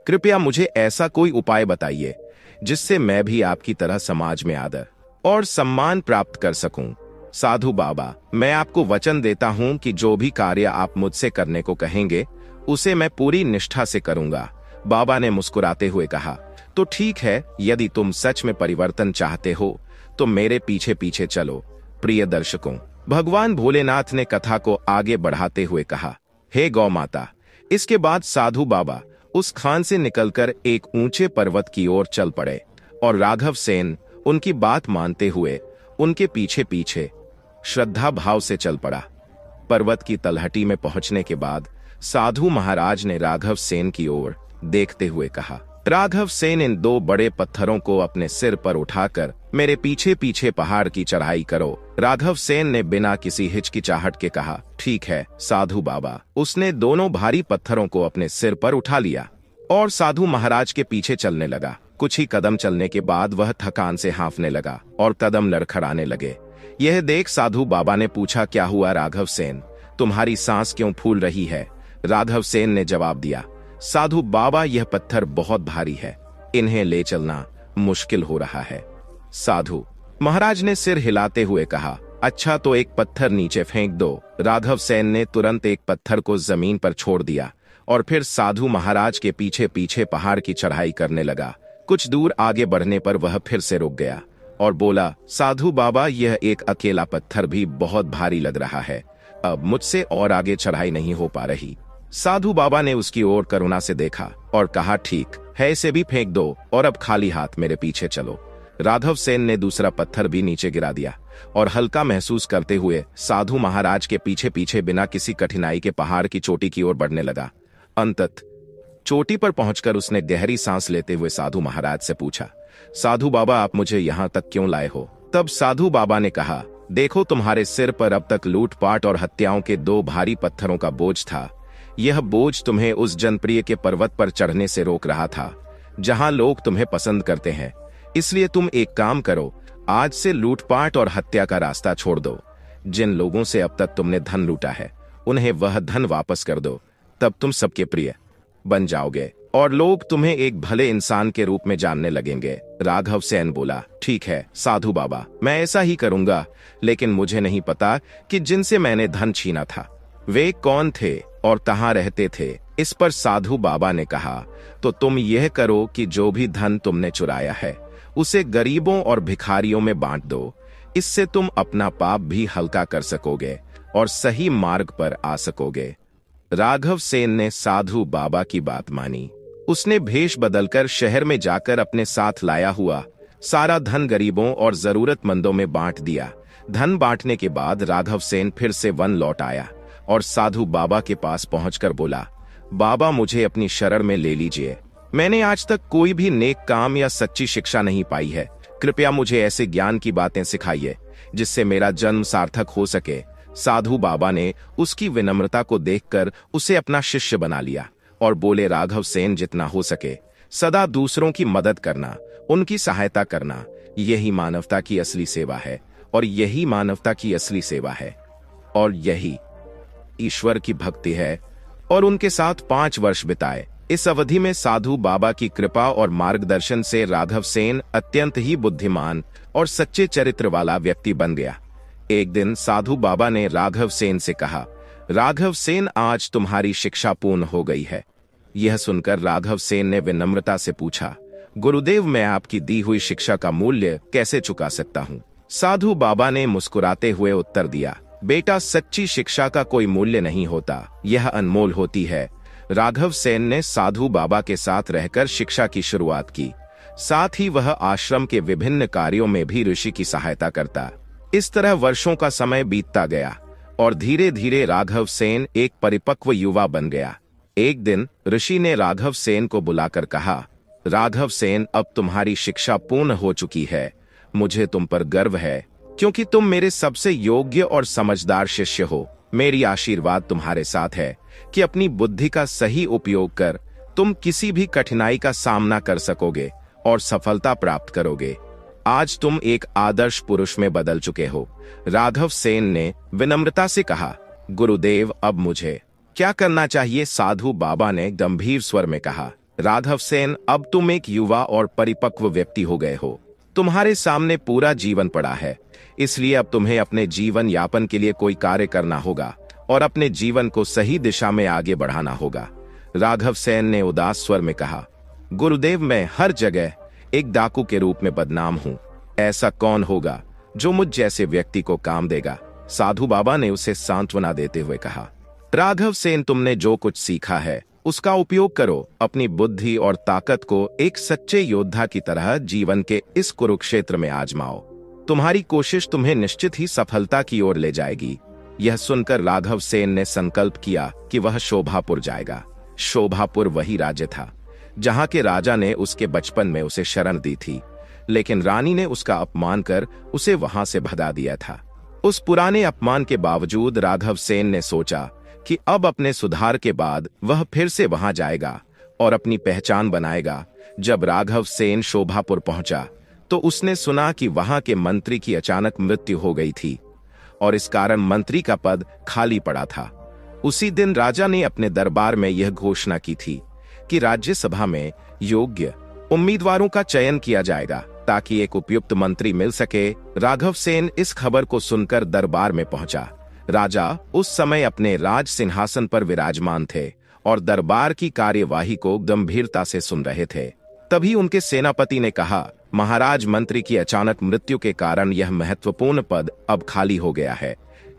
कृपया मुझे ऐसा कोई उपाय बताइए जिससे मैं भी आपकी तरह समाज में आदर और सम्मान प्राप्त कर सकूं। साधु बाबा, मैं आपको वचन देता हूं कि जो भी कार्य आप मुझसे करने को कहेंगे उसे मैं पूरी निष्ठा से करूंगा। बाबा ने मुस्कुराते हुए कहा, तो ठीक है, यदि तुम सच में परिवर्तन चाहते हो तो मेरे पीछे पीछे चलो। प्रिय दर्शकों, भगवान भोलेनाथ ने कथा को आगे बढ़ाते हुए कहा, हे गौ माता, इसके बाद साधु बाबा उस खान से निकलकर एक ऊंचे पर्वत की ओर चल पड़े और राघव सेन उनकी बात मानते हुए उनके पीछे पीछे श्रद्धा भाव से चल पड़ा। पर्वत की तलहटी में पहुंचने के बाद साधु महाराज ने राघव सेन की ओर देखते हुए कहा, राघव सेन, इन 2 बड़े पत्थरों को अपने सिर पर उठाकर मेरे पीछे पीछे पहाड़ की चढ़ाई करो। राघव सेन ने बिना किसी हिचकिचाहट के कहा, ठीक है साधु बाबा। उसने दोनों भारी पत्थरों को अपने सिर पर उठा लिया और साधु महाराज के पीछे चलने लगा। कुछ ही कदम चलने के बाद वह थकान से हांफने लगा और कदम लड़खड़ाने लगे। यह देख साधु बाबा ने पूछा, क्या हुआ राघव सेन, तुम्हारी सांस क्यों फूल रही है? राघव सेन ने जवाब दिया, साधु बाबा, यह पत्थर बहुत भारी है, इन्हें ले चलना मुश्किल हो रहा है। साधु महाराज ने सिर हिलाते हुए कहा, अच्छा तो एक पत्थर नीचे फेंक दो। राघव सेन ने तुरंत एक पत्थर को जमीन पर छोड़ दिया और फिर साधु महाराज के पीछे पीछे पहाड़ की चढ़ाई करने लगा। कुछ दूर आगे बढ़ने पर वह फिर से रुक गया और बोला, साधु बाबा, यह एक अकेला पत्थर भी बहुत भारी लग रहा है, अब मुझसे और आगे चढ़ाई नहीं हो पा रही। साधु बाबा ने उसकी ओर करुणा से देखा और कहा, ठीक है, इसे भी फेंक दो और अब खाली हाथ मेरे पीछे चलो। राघव सेन ने दूसरा पत्थर भी नीचे गिरा दिया और हल्का महसूस करते हुए साधु महाराज के पीछे पीछे बिना किसी कठिनाई के पहाड़ की चोटी की ओर बढ़ने लगा। अंततः चोटी पर पहुंचकर उसने गहरी सांस लेते हुए साधु महाराज से पूछा, साधु बाबा, आप मुझे यहाँ तक क्यों लाए हो? तब साधु बाबा ने कहा, देखो, तुम्हारे सिर पर अब तक लूटपाट और हत्याओं के 2 भारी पत्थरों का बोझ था। यह बोझ तुम्हें उस जनप्रिय के पर्वत पर चढ़ने से रोक रहा था जहां लोग तुम्हें पसंद करते हैं। इसलिए तुम एक काम करो, आज से लूटपाट और हत्या का रास्ता छोड़ दो। जिन लोगों से अब तक तुमने धन लूटा है उन्हें वह धन वापस कर दो, तब तुम सबके प्रिय बन जाओगे और लोग तुम्हें एक भले इंसान के रूप में जानने लगेंगे। राघव सेन बोला, ठीक है साधु बाबा, मैं ऐसा ही करूंगा, लेकिन मुझे नहीं पता कि जिनसे मैंने धन छीना था वे कौन थे और कहाँ रहते थे। इस पर साधु बाबा ने कहा, तो तुम यह करो कि जो भी धन तुमने चुराया है उसे गरीबों और भिखारियों में बांट दो। इससे तुम अपना पाप भी हल्का कर सकोगे और सही मार्ग पर आ सकोगे। राघव सेन ने साधु बाबा की बात मानी। उसने भेष बदलकर शहर में जाकर अपने साथ लाया हुआ सारा धन गरीबों और जरूरतमंदों में बांट दिया। धन बांटने के बाद राघव सेन फिर से वन लौट आया और साधु बाबा के पास पहुंचकर बोला, बाबा, मुझे अपनी शरण में ले लीजिए। मैंने आज तक कोई भी नेक काम या सच्ची शिक्षा नहीं पाई है। कृपया मुझे ऐसे ज्ञान की बातें सिखाइए जिससे मेरा जन्म सार्थक हो सके। साधु बाबा ने उसकी विनम्रता को देखकर उसे अपना शिष्य बना लिया और बोले, राघव सेन, जितना हो सके सदा दूसरों की मदद करना, उनकी सहायता करना, यही मानवता की असली सेवा है और यही मानवता की असली सेवा है और यही ईश्वर की भक्ति है। और उनके साथ 5 वर्ष बिताए। इस अवधि में साधु बाबा की कृपा और मार्गदर्शन से राघव सेन अत्यंत ही बुद्धिमान और सच्चे चरित्र वाला व्यक्ति बन गया। एक दिन साधु बाबा ने राघव सेन से कहा, राघव सेन, आज तुम्हारी शिक्षा पूर्ण हो गई है। यह सुनकर राघव सेन ने विनम्रता से पूछा, गुरुदेव, मैं आपकी दी हुई शिक्षा का मूल्य कैसे चुका सकता हूँ? साधु बाबा ने मुस्कुराते हुए उत्तर दिया, बेटा, सच्ची शिक्षा का कोई मूल्य नहीं होता, यह अनमोल होती है। राघव सेन ने साधु बाबा के साथ रहकर शिक्षा की शुरुआत की। साथ ही वह आश्रम के विभिन्न कार्यों में भी ऋषि की सहायता करता। इस तरह वर्षों का समय बीतता गया और धीरे धीरे राघव सेन एक परिपक्व युवा बन गया। एक दिन ऋषि ने राघव सेन को बुलाकर कहा, राघव सेन, अब तुम्हारी शिक्षा पूर्ण हो चुकी है। मुझे तुम पर गर्व है क्योंकि तुम मेरे सबसे योग्य और समझदार शिष्य हो। मेरी आशीर्वाद तुम्हारे साथ है कि अपनी बुद्धि का सही उपयोग कर तुम किसी भी कठिनाई का सामना कर सकोगे और सफलता प्राप्त करोगे। आज तुम एक आदर्श पुरुष में बदल चुके हो। राघव सेन ने विनम्रता से कहा, गुरुदेव, अब मुझे क्या करना चाहिए? साधु बाबा ने गंभीर स्वर में कहा, राघव सेन, अब तुम एक युवा और परिपक्व व्यक्ति हो गए हो। तुम्हारे सामने पूरा जीवन पड़ा है, इसलिए अब तुम्हें अपने जीवन यापन के लिए कोई कार्य करना होगा और अपने जीवन को सही दिशा में आगे बढ़ाना होगा। राघव सेन ने उदास स्वर में कहा, गुरुदेव, मैं हर जगह एक डाकू के रूप में बदनाम हूँ। ऐसा कौन होगा जो मुझ जैसे व्यक्ति को काम देगा? साधु बाबा ने उसे सांत्वना देते हुए कहा, राघव सेन, तुमने जो कुछ सीखा है उसका उपयोग करो। अपनी बुद्धि और ताकत को एक सच्चे योद्धा की तरह जीवन के इस कुरुक्षेत्र में आजमाओ। तुम्हारी कोशिश तुम्हें निश्चित ही सफलता की ओर ले जाएगी। यह सुनकर राघव सेन ने संकल्प किया कि वह शोभापुर जाएगा। शोभापुर वही राज्य था जहां के राजा ने उसके बचपन में उसे शरण दी थी, लेकिन रानी ने उसका अपमान कर उसे वहां से भगा दिया था। उस पुराने अपमान के बावजूद राघव सेन ने सोचा कि अब अपने सुधार के बाद वह फिर से वहां जाएगा और अपनी पहचान बनाएगा। जब राघव सेन शोभापुर पहुंचा तो उसने सुना कि वहां के मंत्री की अचानक मृत्यु हो गई थी और इस कारण मंत्री का पद खाली पड़ा था। उसी दिन राजा ने अपने दरबार में यह घोषणा की थी कि राज्यसभा में योग्य उम्मीदवारों का चयन किया जाएगा ताकि एक उपयुक्त मंत्री मिल सके। राघव सेन इस खबर को सुनकर दरबार में पहुंचा। राजा उस समय अपने राज सिंहासन पर विराजमान थे और दरबार की कार्यवाही को गंभीरता से सुन रहे थे। तभी उनके सेनापति ने कहा, महाराज, मंत्री की अचानक मृत्यु के कारण यह महत्वपूर्ण पद अब खाली हो गया है।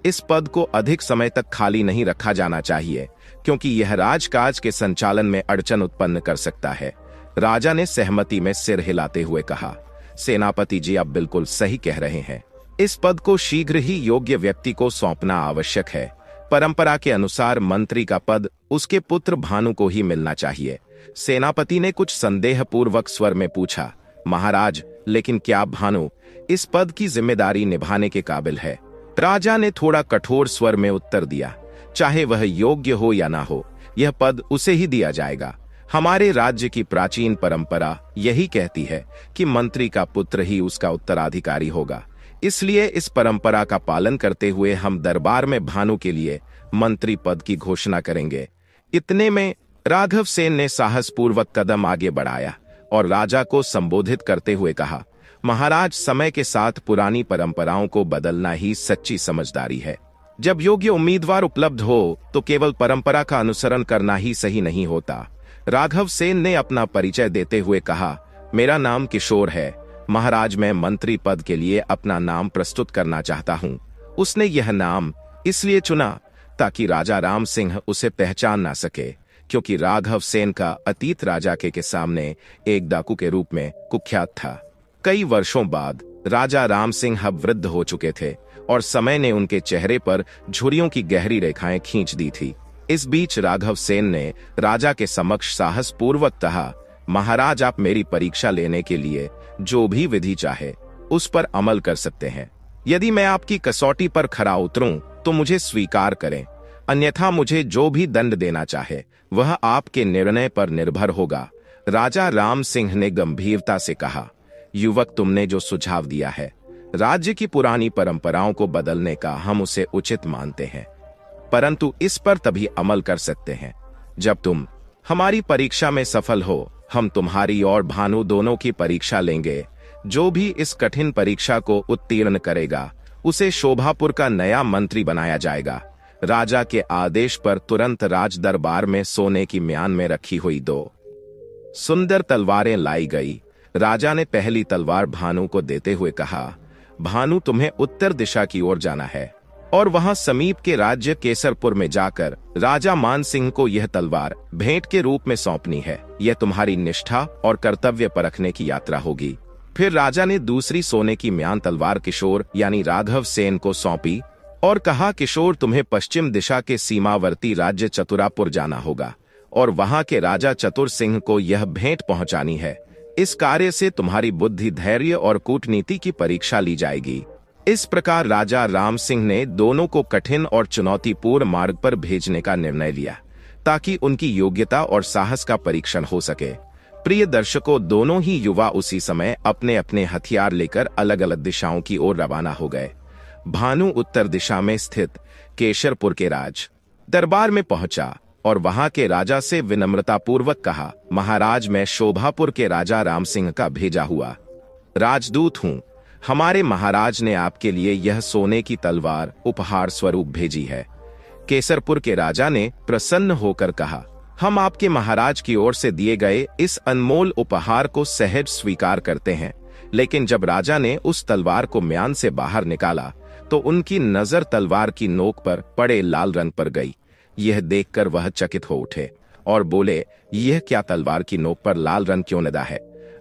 इस पद को अधिक समय तक खाली नहीं रखा जाना चाहिए क्योंकि यह राजकाज के संचालन में अड़चन उत्पन्न कर सकता है। राजा ने सहमति में सिर हिलाते हुए कहा, सेनापति जी, आप बिल्कुल सही कह रहे हैं। इस पद को शीघ्र ही योग्य व्यक्ति को सौंपना आवश्यक है। परंपरा के अनुसार मंत्री का पद उसके पुत्र भानु को ही मिलना चाहिए। सेनापति ने कुछ संदेहपूर्वक स्वर में पूछा, महाराज, लेकिन क्या भानु इस पद की जिम्मेदारी निभाने के काबिल है? राजा ने थोड़ा कठोर स्वर में उत्तर दिया, चाहे वह योग्य हो या ना हो, यह पद उसे ही दिया जाएगा। हमारे राज्य की प्राचीन परंपरा यही कहती है कि मंत्री का पुत्र ही उसका उत्तराधिकारी होगा। इसलिए इस परंपरा का पालन करते हुए हम दरबार में भानु के लिए मंत्री पद की घोषणा करेंगे। इतने में राघव सेन ने साहसपूर्वक कदम आगे बढ़ाया और राजा को संबोधित करते हुए कहा, महाराज, समय के साथ पुरानी परंपराओं को बदलना ही सच्ची समझदारी है। जब योग्य उम्मीदवार उपलब्ध हो तो केवल परंपरा का अनुसरण करना ही सही नहीं होता। राघव सेन ने अपना परिचय देते हुए कहा, मेरा नाम किशोर है। महाराज, मैं मंत्री पद के लिए अपना नाम प्रस्तुत करना चाहता हूँ। उसने यह नाम इसलिए चुना ताकि राजा राम सिंह उसे पहचान ना सके, क्योंकि राघव सेन का अतीत राजा के सामने एक डाकू के रूप में कुख्यात था। कई वर्षों बाद राजा राम सिंह अब वृद्ध हो चुके थे और समय ने उनके चेहरे पर झुर्रियों की गहरी रेखाएं खींच दी थी। इस बीच राघव सेन ने राजा के समक्ष साहसपूर्वक कहा, महाराज, आप मेरी परीक्षा लेने के लिए जो भी विधि चाहे उस पर अमल कर सकते हैं। यदि मैं आपकी कसौटी पर खरा उतरूं तो मुझे स्वीकार करें, अन्यथा मुझे जो भी दंड देना चाहे वह आपके निर्णय पर निर्भर होगा। राजा राम सिंह ने गंभीरता से कहा, युवक, तुमने जो सुझाव दिया है, राज्य की पुरानी परंपराओं को बदलने का हम उसे उचित मानते हैं, परंतु इस पर तभी अमल कर सकते हैं जब तुम हमारी परीक्षा में सफल हो। हम तुम्हारी और भानु दोनों की परीक्षा लेंगे। जो भी इस कठिन परीक्षा को उत्तीर्ण करेगा उसे शोभापुर का नया मंत्री बनाया जाएगा। राजा के आदेश पर तुरंत राज दरबार में सोने की म्यान में रखी हुई 2 सुंदर तलवारें लाई गई। राजा ने पहली तलवार भानु को देते हुए कहा, भानु, तुम्हें उत्तर दिशा की ओर जाना है और वहां समीप के राज्य केसरपुर में जाकर राजा मान सिंह को यह तलवार भेंट के रूप में सौंपनी है। यह तुम्हारी निष्ठा और कर्तव्य परखने की यात्रा होगी। फिर राजा ने दूसरी सोने की म्यान तलवार किशोर यानी राघव सेन को सौंपी और कहा, किशोर, तुम्हें पश्चिम दिशा के सीमावर्ती राज्य चतुरापुर जाना होगा और वहां के राजा चतुर सिंह को यह भेंट पहुंचानी है। इस कार्य से तुम्हारी बुद्धि, धैर्य और कूटनीति की परीक्षा ली जाएगी। इस प्रकार राजा राम सिंह ने दोनों को कठिन और चुनौतीपूर्ण मार्ग पर भेजने का निर्णय लिया ताकि उनकी योग्यता और साहस का परीक्षण हो सके। प्रिय दर्शकों, दोनों ही युवा उसी समय अपने अपने हथियार लेकर अलग अलग दिशाओं की ओर रवाना हो गए। भानु उत्तर दिशा में स्थित केशरपुर के राज दरबार में पहुंचा और वहां के राजा से विनम्रतापूर्वक कहा, महाराज, मैं शोभापुर के राजा राम सिंह का भेजा हुआ राजदूत हूं। हमारे महाराज ने आपके लिए यह सोने की तलवार उपहार स्वरूप भेजी है। केसरपुर के राजा ने प्रसन्न होकर कहा, हम आपके महाराज की ओर से दिए गए इस अनमोल उपहार को सहज स्वीकार करते हैं। लेकिन जब राजा ने उस तलवार को म्यान से बाहर निकाला तो उनकी नजर तलवार की नोक पर पड़े लाल रंग पर गई। यह देखकर वह चकित हो उठे और बोले, यह क्या तलवार की नोक पर लाल रंग क्यों लदा है?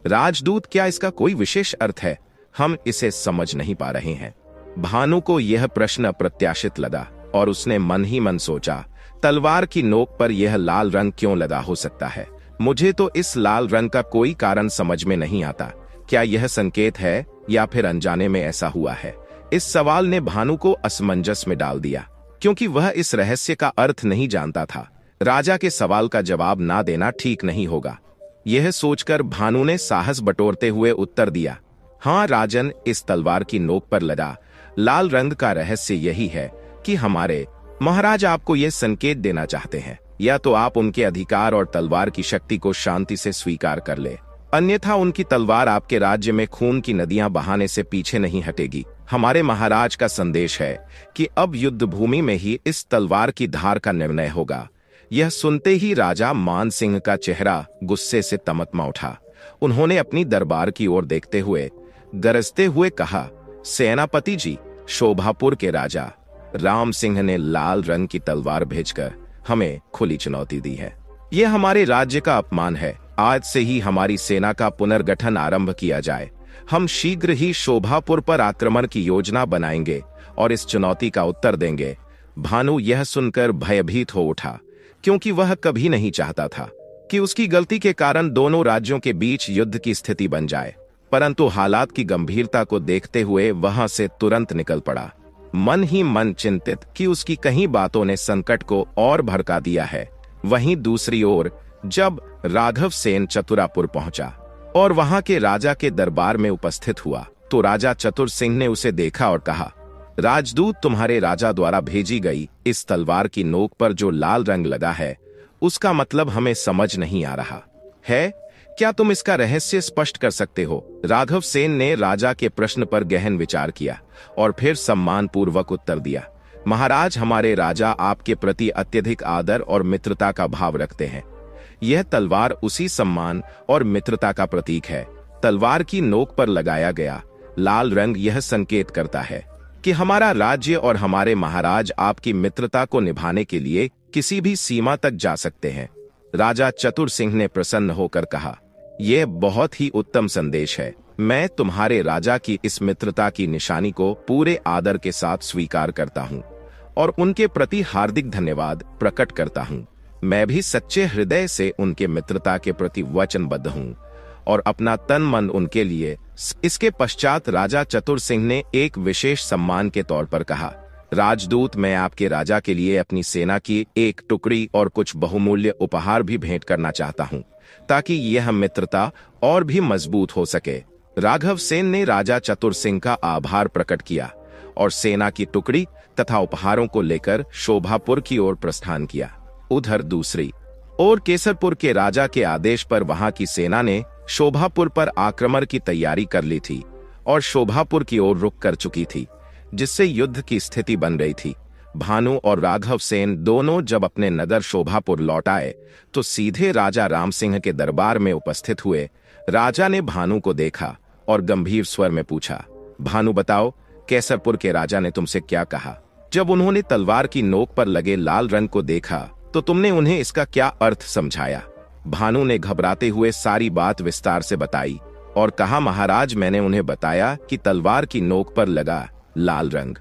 राजदूत, क्या इसका कोई विशेष अर्थ है? हम इसे समझ नहीं पा रहे हैं। भानु को यह प्रश्न अप्रत्याशित लगा और उसने मन ही मन सोचा, तलवार की नोक पर यह लाल रंग क्यों लदा हो सकता है? मुझे तो इस लाल रंग का कोई कारण समझ में नहीं आता। क्या यह संकेत है या फिर अनजाने में ऐसा हुआ है? इस सवाल ने भानु को असमंजस में डाल दिया, क्योंकि वह इस रहस्य का अर्थ नहीं जानता था। राजा के सवाल का जवाब ना देना ठीक नहीं होगा। यह सोचकर भानु ने साहस बटोरते हुए उत्तर दिया, हाँ राजन, इस तलवार की नोक पर लदा लाल रंग का रहस्य यही है कि हमारे महाराज आपको यह संकेत देना चाहते हैं, या तो आप उनके अधिकार और तलवार की शक्ति को शांति से स्वीकार कर ले, अन्यथा उनकी तलवार आपके राज्य में खून की नदियां बहाने से पीछे नहीं हटेगी। हमारे महाराज का संदेश है कि अब युद्ध भूमि में ही इस तलवार की धार का निर्णय होगा। यह सुनते ही राजा मान सिंह का चेहरा गुस्से से तमतमा उठा। उन्होंने अपनी दरबार की ओर देखते हुए गरजते हुए कहा, सेनापति जी, शोभापुर के राजा राम सिंह ने लाल रंग की तलवार भेजकर हमें खुली चुनौती दी है। यह हमारे राज्य का अपमान है। आज से ही हमारी सेना का पुनर्गठन आरंभ किया जाए। हम शीघ्र ही शोभापुर पर आक्रमण की योजना बनाएंगे और इस चुनौती का उत्तर देंगे। भानु यह सुनकर भयभीत हो उठा, क्योंकि वह कभी नहीं चाहता था कि उसकी गलती के कारण दोनों राज्यों के बीच युद्ध की स्थिति बन जाए, परंतु हालात की गंभीरता को देखते हुए वहां से तुरंत निकल पड़ा, मन ही मन चिंतित कि उसकी कहीं बातों ने संकट को और भड़का दिया है। वहीं दूसरी ओर जब राघव सेन चतुरापुर पहुंचा और वहां के राजा के दरबार में उपस्थित हुआ, तो राजा चतुर सिंह ने उसे देखा और कहा, राजदूत, तुम्हारे राजा द्वारा भेजी गई इस तलवार की नोक पर जो लाल रंग लगा है, उसका मतलब हमें समझ नहीं आ रहा है। क्या तुम इसका रहस्य स्पष्ट कर सकते हो? राघव सेन ने राजा के प्रश्न पर गहन विचार किया और फिर सम्मानपूर्वक उत्तर दिया, महाराज, हमारे राजा आपके प्रति अत्यधिक आदर और मित्रता का भाव रखते हैं। यह तलवार उसी सम्मान और मित्रता का प्रतीक है। तलवार की नोक पर लगाया गया लाल रंग यह संकेत करता है कि हमारा राज्य और हमारे महाराज आपकी मित्रता को निभाने के लिए किसी भी सीमा तक जा सकते हैं। राजा चतुर सिंह ने प्रसन्न होकर कहा, यह बहुत ही उत्तम संदेश है। मैं तुम्हारे राजा की इस मित्रता की निशानी को पूरे आदर के साथ स्वीकार करता हूँ और उनके प्रति हार्दिक धन्यवाद प्रकट करता हूँ। मैं भी सच्चे हृदय से उनके मित्रता के प्रति वचनबद्ध हूँ और अपना तन मन उनके लिए। इसके पश्चात राजा चतुर सिंह ने एक विशेष सम्मान के तौर पर कहा, राजदूत, मैं आपके राजा के लिए अपनी सेना की एक टुकड़ी और कुछ बहुमूल्य उपहार भी भेंट करना चाहता हूँ, ताकि यह मित्रता और भी मजबूत हो सके। राघव सेन ने राजा चतुर सिंह का आभार प्रकट किया और सेना की टुकड़ी तथा उपहारों को लेकर शोभापुर की ओर प्रस्थान किया। उधर दूसरी ओर केसरपुर के राजा के आदेश पर वहां की सेना ने शोभापुर पर आक्रमण की तैयारी कर ली थी और शोभापुर की ओर रुख कर चुकी थी, जिससे युद्ध की स्थिति बन रही थी। भानु और राघव सेन दोनों जब अपने नगर शोभापुर लौट आए, तो सीधे राजा राम सिंह के दरबार में उपस्थित हुए। राजा ने भानु को देखा और गंभीर स्वर में पूछा, भानु, बताओ, केसरपुर के राजा ने तुमसे क्या कहा? जब उन्होंने तलवार की नोक पर लगे लाल रंग को देखा, तो तुमने उन्हें इसका क्या अर्थ समझाया? भानु ने घबराते हुए सारी बात विस्तार से बताई और कहा, महाराज, मैंने उन्हें बताया कि तलवार की नोक पर लगा लाल रंग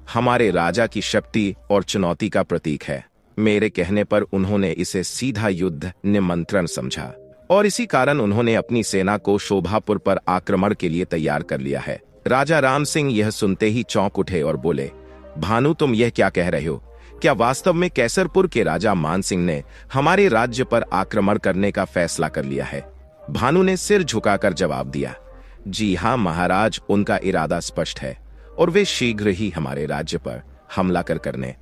हमारे राजा की शक्ति और चुनौती का प्रतीक है। मेरे कहने पर उन्होंने इसे सीधा युद्ध निमंत्रण समझा और इसी कारण उन्होंने अपनी सेना को शोभापुर पर आक्रमण के लिए तैयार कर लिया है। राजा राम सिंह यह सुनते ही चौंक उठे और बोले, भानु, तुम यह क्या कह रहे हो? क्या वास्तव में केसरपुर के राजा मान सिंह ने हमारे राज्य पर आक्रमण करने का फैसला कर लिया है? भानु ने सिर झुकाकर जवाब दिया, जी हाँ महाराज, उनका इरादा स्पष्ट है और वे शीघ्र ही हमारे राज्य पर हमला करने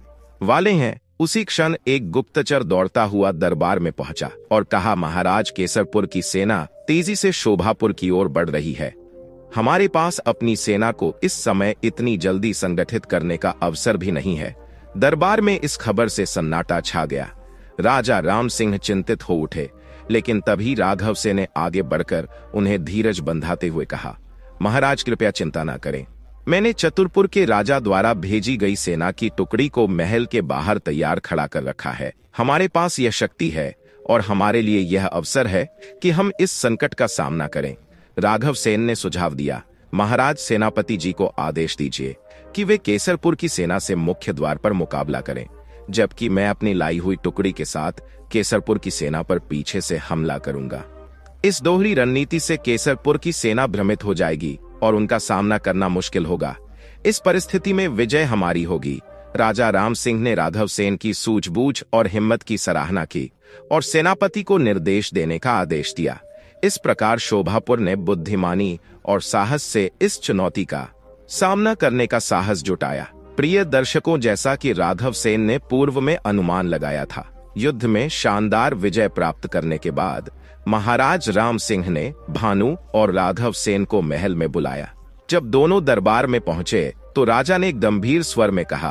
वाले हैं। उसी क्षण एक गुप्तचर दौड़ता हुआ दरबार में पहुंचा और कहा, महाराज, केसरपुर की सेना तेजी से शोभापुर की ओर बढ़ रही है। हमारे पास अपनी सेना को इस समय इतनी जल्दी संगठित करने का अवसर भी नहीं है। दरबार में इस खबर से सन्नाटा छा गया। राजा राम सिंह चिंतित हो उठे, लेकिन तभी राघव सेन ने आगे बढ़कर उन्हें धीरज बंधाते हुए कहा, महाराज, कृपया चिंता न करें। मैंने चतुरपुर के राजा द्वारा भेजी गई सेना की टुकड़ी को महल के बाहर तैयार खड़ा कर रखा है। हमारे पास यह शक्ति है और हमारे लिए यह अवसर है कि हम इस संकट का सामना करें। राघव सेन ने सुझाव दिया, महाराज सेनापति जी को आदेश दीजिए कि वे केसरपुर की सेना से मुख्य द्वार पर मुकाबला करें, जबकि मैं अपनी लाई हुई टुकड़ी के साथ केसरपुर की सेना पर पीछे से हमला करूंगा। इस दोहरी रणनीति से केसरपुर की सेना भ्रमित हो जाएगी और उनका सामना करना मुश्किल होगा। इस परिस्थिति में विजय हमारी होगी। राजा राम सिंह ने राघव सेन की सूझबूझ और हिम्मत की सराहना की और सेनापति को निर्देश देने का आदेश दिया। इस प्रकार शोभापुर ने बुद्धिमानी और साहस से इस चुनौती का सामना करने का साहस जुटाया। प्रिय दर्शकों, जैसा कि राघव सेन ने पूर्व में अनुमान लगाया था, युद्ध में शानदार विजय प्राप्त करने के बाद महाराज राम सिंह ने भानु और राघव सेन को महल में बुलाया। जब दोनों दरबार में पहुंचे तो राजा ने गंभीर स्वर में कहा,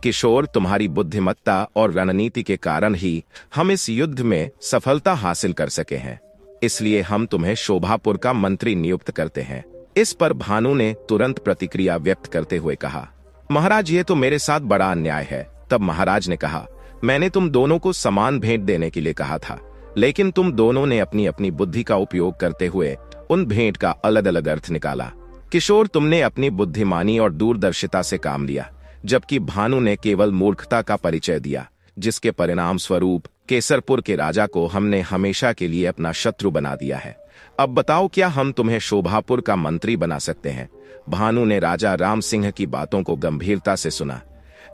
किशोर, तुम्हारी बुद्धिमत्ता और रणनीति के कारण ही हम इस युद्ध में सफलता हासिल कर सके हैं, इसलिए हम तुम्हें शोभापुर का मंत्री नियुक्त करते हैं। इस पर भानु ने तुरंत प्रतिक्रिया व्यक्त करते हुए कहा, महाराज, ये तो मेरे साथ बड़ा अन्याय है। तब महाराज ने कहा, मैंने तुम दोनों को समान भेंट देने के लिए कहा था, लेकिन तुम दोनों ने अपनी अपनी बुद्धि का उपयोग करते हुए उन भेंट का अलग अलग अर्थ निकाला। किशोर, तुमने अपनी बुद्धिमानी और दूरदर्शिता से काम लिया, जबकि भानु ने केवल मूर्खता का परिचय दिया, जिसके परिणाम स्वरूप केसरपुर के राजा को हमने हमेशा के लिए अपना शत्रु बना दिया है। अब बताओ, क्या हम तुम्हें शोभापुर का मंत्री बना सकते हैं? भानु ने राजा राम सिंह की बातों को गंभीरता से सुना,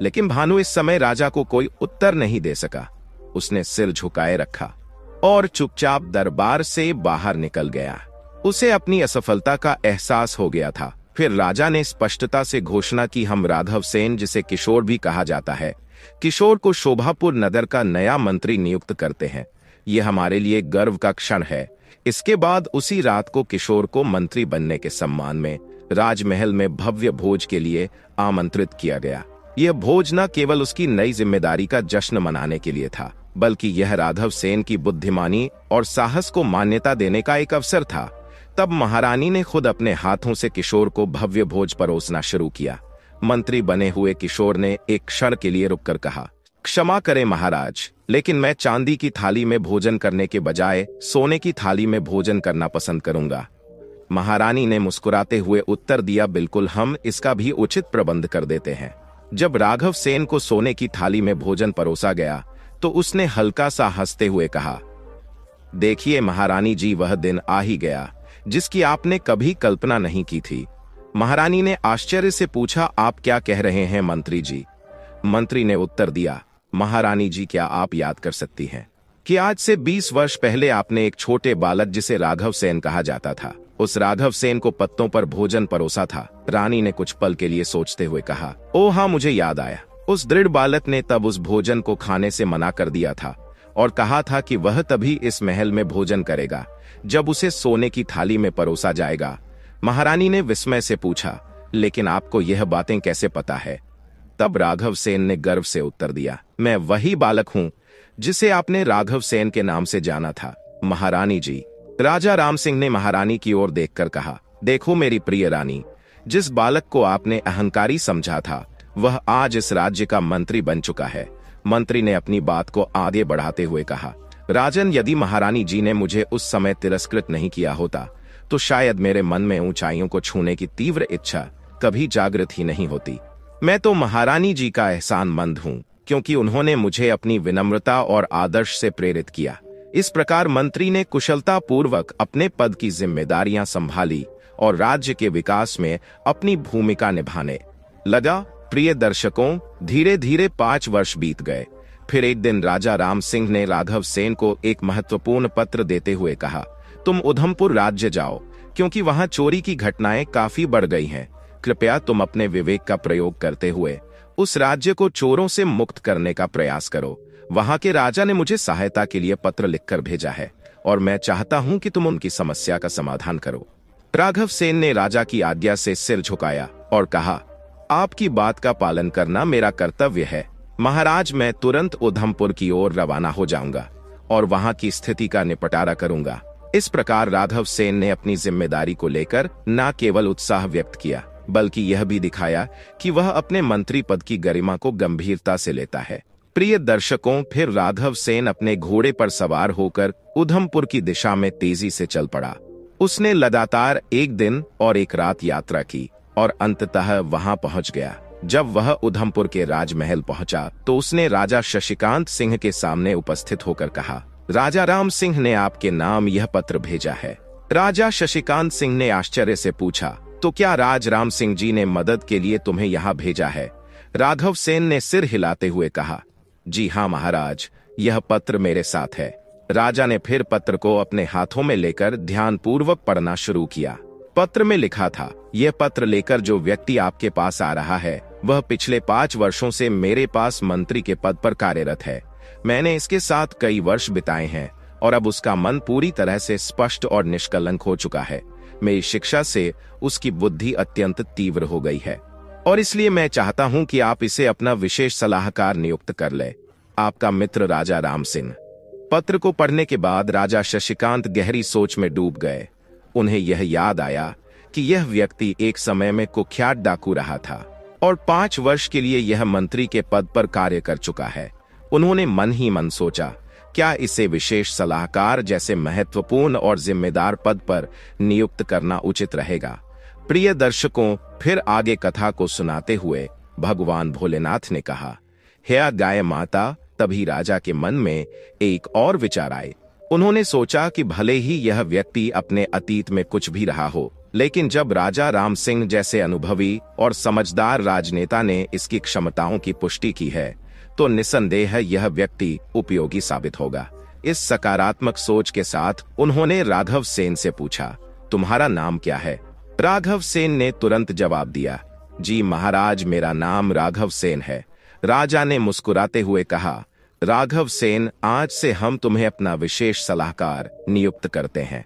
लेकिन भानु इस समय राजा को कोई उत्तर नहीं दे सका। उसने सिर झुकाए रखा और चुपचाप दरबार से बाहर निकल गया। उसे अपनी असफलता का एहसास हो गया था। फिर राजा ने स्पष्टता से घोषणा की, हम राघव सेन, जिसे किशोर भी कहा जाता है, किशोर को शोभापुर नगर का नया मंत्री नियुक्त करते हैं। यह हमारे लिए गर्व का क्षण है। इसके बाद उसी रात को किशोर को मंत्री बनने के सम्मान में राजमहल में भव्य भोज के लिए आमंत्रित किया गया। यह भोज न केवल उसकी नई जिम्मेदारी का जश्न मनाने के लिए था, बल्कि यह राघव सेन की बुद्धिमानी और साहस को मान्यता देने का एक अवसर था। तब महारानी ने खुद अपने हाथों से किशोर को भव्य भोज परोसना शुरू किया। मंत्री बने हुए किशोर ने एक क्षण के लिए रुककर कहा, क्षमा करें महाराज, लेकिन मैं चांदी की थाली में भोजन करने के बजाय सोने की थाली में भोजन करना पसंद करूंगा। महारानी ने मुस्कुराते हुए उत्तर दिया, बिल्कुल, हम इसका भी उचित प्रबंध कर देते हैं। जब राघव सेन को सोने की थाली में भोजन परोसा गया तो उसने हल्का सा हंसते हुए कहा, देखिए महारानी जी, वह दिन आ ही गया जिसकी आपने कभी कल्पना नहीं की थी। महारानी ने आश्चर्य से पूछा, आप क्या कह रहे हैं मंत्री जी? मंत्री ने उत्तर दिया, महारानी जी, क्या आप याद कर सकती हैं कि आज से 20 वर्ष पहले आपने एक छोटे बालक जिसे राघव सेन कहा जाता था, उस राघव सेन को पत्तों पर भोजन परोसा था? रानी ने कुछ पल के लिए सोचते हुए कहा, ओ हाँ, मुझे याद आया। उस दृढ़ बालक ने तब उस भोजन को खाने से मना कर दिया था और कहा था कि वह तभी इस महल में भोजन करेगा जब उसे सोने की थाली में परोसा जाएगा। महारानी ने विस्मय से पूछा, लेकिन आपको यह बातें कैसे पता है? तब राघव सेन ने गर्व से उत्तर दिया, मैं वही बालक हूं जिसे आपने राघव सेन के नाम से जाना था महारानी जी। राजा राम सिंह ने महारानी की ओर देखकर कहा, देखो मेरी प्रिय रानी, जिस बालक को आपने अहंकारी समझा था वह आज इस राज्य का मंत्री बन चुका है। मंत्री ने अपनी बात को आगे बढ़ाते हुए कहा, राजन, यदि महारानी जी ने मुझे उस समय तिरस्कृत नहीं किया होता तो शायद मेरे मन में ऊंचाइयों को छूने की तीव्र इच्छा कभी जागृत ही नहीं होती। मैं तो महारानी जी का एहसानमंद हूं, क्योंकि उन्होंने मुझे अपनी विनम्रता और आदर्श से प्रेरित किया। इस प्रकार मंत्री ने कुशलता पूर्वक अपने पद की जिम्मेदारियां संभाली और राज्य के विकास में अपनी भूमिका निभाने लगा। प्रिय दर्शकों, धीरे धीरे 5 वर्ष बीत गए। फिर एक दिन राजा राम सिंह ने राघव सेन को एक महत्वपूर्ण पत्र देते हुए कहा, तुम उधमपुर राज्य जाओ, क्योंकि वहां चोरी की घटनाएं काफी बढ़ गई हैं। कृपया तुम अपने विवेक का प्रयोग करते हुए उस राज्य को चोरों से मुक्त करने का प्रयास करो। वहां के राजा ने मुझे सहायता के लिए पत्र लिखकर भेजा है और मैं चाहता हूं कि तुम उनकी समस्या का समाधान करो। राघव सेन ने राजा की आज्ञा से सिर झुकाया और कहा, आपकी बात का पालन करना मेरा कर्तव्य है महाराज। मैं तुरंत उधमपुर की ओर रवाना हो जाऊंगा और वहां की स्थिति का निपटारा करूंगा। इस प्रकार राघव सेन ने अपनी जिम्मेदारी को लेकर न केवल उत्साह व्यक्त किया बल्कि यह भी दिखाया कि वह अपने मंत्री पद की गरिमा को गंभीरता से लेता है। प्रिय दर्शकों, फिर राघव सेन अपने घोड़े पर सवार होकर उधमपुर की दिशा में तेजी से चल पड़ा। उसने लगातार 1 दिन और 1 रात यात्रा की और अंततः वहां पहुंच गया। जब वह उधमपुर के राजमहल पहुंचा तो उसने राजा शशिकांत सिंह के सामने उपस्थित होकर कहा, राजा राम सिंह ने आपके नाम यह पत्र भेजा है। राजा शशिकांत सिंह ने आश्चर्य से पूछा, तो क्या राज राम सिंह जी ने मदद के लिए तुम्हें यहाँ भेजा है? राघव सेन ने सिर हिलाते हुए कहा, जी हाँ महाराज, यह पत्र मेरे साथ है। राजा ने फिर पत्र को अपने हाथों में लेकर ध्यानपूर्वक पढ़ना शुरू किया। पत्र में लिखा था, यह पत्र लेकर जो व्यक्ति आपके पास आ रहा है वह पिछले 5 वर्षों से मेरे पास मंत्री के पद पर कार्यरत है। मैंने इसके साथ कई वर्ष बिताए हैं और अब उसका मन पूरी तरह से स्पष्ट और निष्कलंक हो चुका है। मेरी शिक्षा से उसकी बुद्धि अत्यंत तीव्र हो गई है और इसलिए मैं चाहता हूं कि आप इसे अपना विशेष सलाहकार नियुक्त कर ले। आपका मित्र राजा राम सिंह। पत्र को पढ़ने के बाद राजा शशिकांत गहरी सोच में डूब गए। उन्हें यह याद आया कि यह व्यक्ति एक समय में कुख्यात डाकू रहा था और 5 वर्ष के लिए यह मंत्री के पद पर कार्य कर चुका है। उन्होंने मन ही मन सोचा, क्या इसे विशेष सलाहकार जैसे महत्वपूर्ण और जिम्मेदार पद पर नियुक्त करना उचित रहेगा। प्रिय दर्शकों, फिर आगे कथा को सुनाते हुए भगवान भोलेनाथ ने कहा, हे गाय माता। तभी राजा के मन में एक और विचार आए। उन्होंने सोचा कि भले ही यह व्यक्ति अपने अतीत में कुछ भी रहा हो, लेकिन जब राजा राम सिंह जैसे अनुभवी और समझदार राजनेता ने इसकी क्षमताओं की पुष्टि की है तो निसंदेह यह व्यक्ति उपयोगी साबित होगा। इस सकारात्मक सोच के साथ उन्होंने राघव सेन से पूछा, तुम्हारा नाम क्या है? राघव सेन ने तुरंत जवाब दिया, जी महाराज, मेरा नाम राघव सेन है। राजा ने मुस्कुराते हुए कहा, राघव सेन, आज से हम तुम्हें अपना विशेष सलाहकार नियुक्त करते हैं।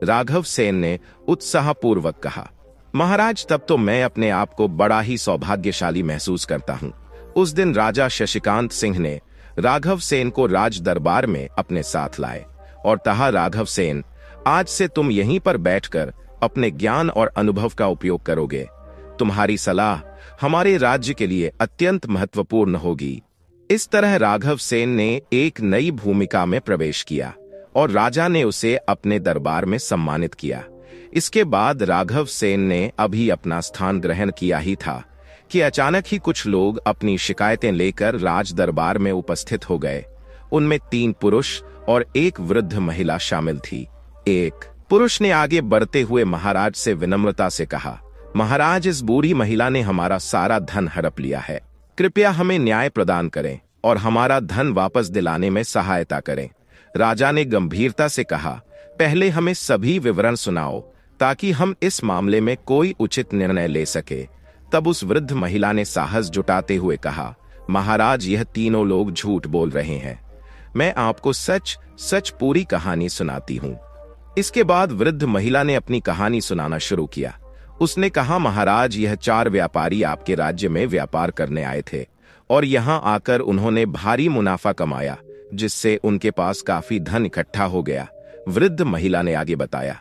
राघव सेन ने उत्साहपूर्वक कहा, महाराज, तब तो मैं अपने आप को बड़ा ही सौभाग्यशाली महसूस करता हूँ। उस दिन राजा शशिकांत सिंह ने राघव सेन को राज दरबार में अपने साथ लाए और कहा, राघव सेन, आज से तुम यहीं पर बैठकर अपने ज्ञान और अनुभव का उपयोग करोगे। तुम्हारी सलाह हमारे राज्य के लिए अत्यंत महत्वपूर्ण होगी। इस तरह राघव सेन ने एक नई भूमिका में प्रवेश किया और राजा ने उसे अपने दरबार में सम्मानित किया। इसके बाद राघव सेन ने अभी अपना स्थान ग्रहण किया ही था कि अचानक ही कुछ लोग अपनी शिकायतें लेकर राज दरबार में उपस्थित हो गए। उनमें 3 पुरुष और 1 वृद्ध महिला शामिल थी। एक पुरुष ने आगे बढ़ते हुए महाराज से विनम्रता से कहा, महाराज, इस बूढ़ी महिला ने हमारा सारा धन हड़प लिया है। कृपया हमें न्याय प्रदान करें और हमारा धन वापस दिलाने में सहायता करें। राजा ने गंभीरता से कहा, पहले हमें सभी विवरण सुनाओ ताकि हम इस मामले में कोई उचित निर्णय ले सके। तब उस वृद्ध महिला ने साहस जुटाते हुए कहा, महाराज, यह तीनों लोग झूठ बोल रहे हैं। मैं आपको सच सच पूरी कहानी सुनाती हूँ। इसके बाद वृद्ध महिला ने अपनी कहानी सुनाना शुरू किया। उसने कहा, महाराज, यह 4 व्यापारी आपके राज्य में व्यापार करने आए थे और यहाँ आकर उन्होंने भारी मुनाफा कमाया, जिससे उनके पास काफी धन इकट्ठा हो गया। वृद्ध महिला ने आगे बताया,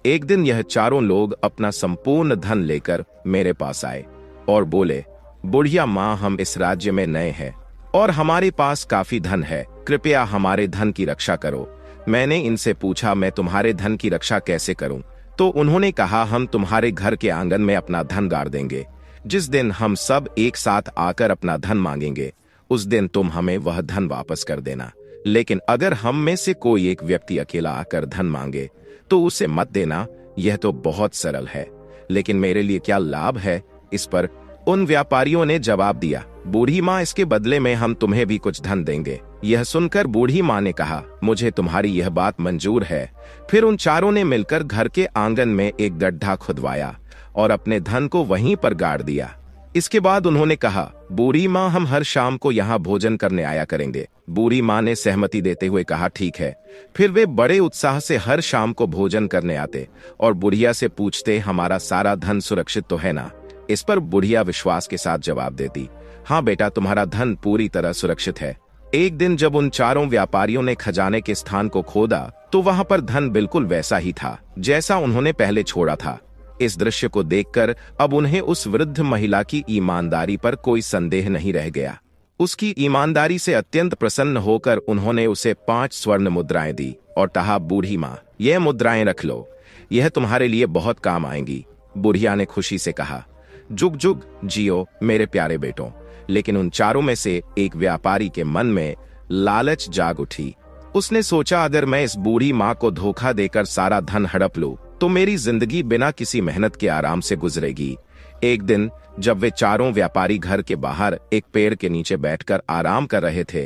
एक दिन यह चारों लोग अपना संपूर्ण धन लेकर मेरे पास आए और बोले, बुढ़िया माँ, हम इस राज्य में नए हैं और हमारे पास काफी धन है, कृपया हमारे धन की रक्षा करो। मैंने इनसे पूछा, मैं तुम्हारे धन की रक्षा कैसे करूं? तो उन्होंने कहा, हम तुम्हारे घर के आंगन में अपना धन गाड़ देंगे। जिस दिन हम सब एक साथ आकर अपना धन मांगेंगे उस दिन तुम हमें वह धन वापस कर देना, लेकिन अगर हम में से कोई एक व्यक्ति अकेला आकर धन मांगे तो उसे मत देना। यह तो बहुत सरल है, लेकिन मेरे लिए क्या लाभ है? इस पर उन व्यापारियों ने जवाब दिया, बूढ़ी माँ, इसके बदले में हम तुम्हें भी कुछ धन देंगे। यह सुनकर बूढ़ी माँ ने कहा, मुझे तुम्हारी यह बात मंजूर है। फिर उन चारों ने मिलकर घर के आंगन में एक गड्ढा खुदवाया और अपने धन को वहीं पर गाड़ दिया। इसके बाद उन्होंने कहा, बूढ़ी माँ, हम हर शाम को यहाँ भोजन करने आया करेंगे। बूढ़ी माँ ने सहमति देते हुए कहा, ठीक है। फिर वे बड़े उत्साह से हर शाम को भोजन करने आते और बुढ़िया से पूछते, हमारा सारा धन सुरक्षित तो है ना? इस पर बुढ़िया विश्वास के साथ जवाब देती, हाँ बेटा, तुम्हारा धन पूरी तरह सुरक्षित है। एक दिन जब उन चारों व्यापारियों ने खजाने के स्थान को खोदा तो वहां पर धन बिल्कुल वैसा ही था जैसा उन्होंने पहले छोड़ा था। इस दृश्य को देखकर अब उन्हें उस वृद्ध महिला की ईमानदारी पर कोई संदेह नहीं रह गया। उसकी ईमानदारी से अत्यंत प्रसन्न होकर उन्होंने उसे 5 स्वर्ण मुद्राएं दी और कहा, बूढ़ी माँ, यह मुद्राएं रख लो, यह तुम्हारे लिए बहुत काम आएंगी। बुढ़िया ने खुशी से कहा, जुग जुग जियो मेरे प्यारे बेटों। लेकिन उन चारों में से एक व्यापारी के मन में लालच जाग उठी। उसने सोचा, अगर मैं इस बूढ़ी माँ को धोखा देकर सारा धन हड़प लूं, तो मेरी जिंदगी बिना किसी मेहनत के आराम से गुजरेगी। एक दिन जब वे चारों व्यापारी घर के बाहर एक पेड़ के नीचे बैठकर आराम कर रहे थे,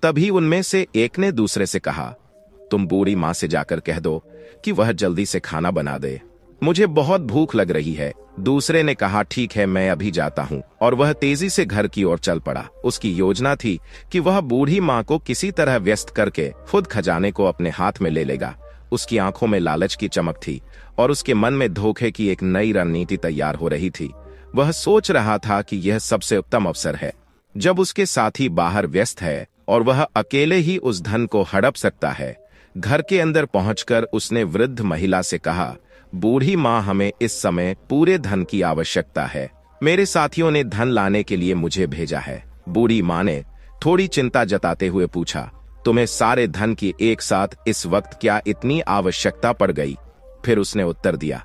तभी उनमें से एक ने दूसरे से कहा, तुम बूढ़ी माँ से जाकर कह दो कि वह जल्दी से खाना बना दे, मुझे बहुत भूख लग रही है। दूसरे ने कहा, ठीक है, मैं अभी जाता हूँ। और वह तेजी से घर की ओर चल पड़ा। उसकी योजना थी कि वह बूढ़ी माँ को किसी तरह व्यस्त करके खुद खजाने को अपने हाथ में ले लेगा। उसकी आंखों में लालच की चमक थी और उसके मन में धोखे की एक नई रणनीति तैयार हो रही थी। वह सोच रहा था कि यह सबसे उत्तम अवसर है जब उसके साथी बाहर व्यस्त है और वह अकेले ही उस धन को हड़प सकता है। घर के अंदर पहुंचकर उसने वृद्ध महिला से कहा, बूढ़ी माँ, हमें इस समय पूरे धन की आवश्यकता है। मेरे साथियों ने धन लाने के लिए मुझे भेजा है। बूढ़ी माँ ने थोड़ी चिंता जताते हुए पूछा, तुम्हें सारे धन की एक साथ इस वक्त क्या इतनी आवश्यकता पड़ गई? फिर उसने उत्तर दिया,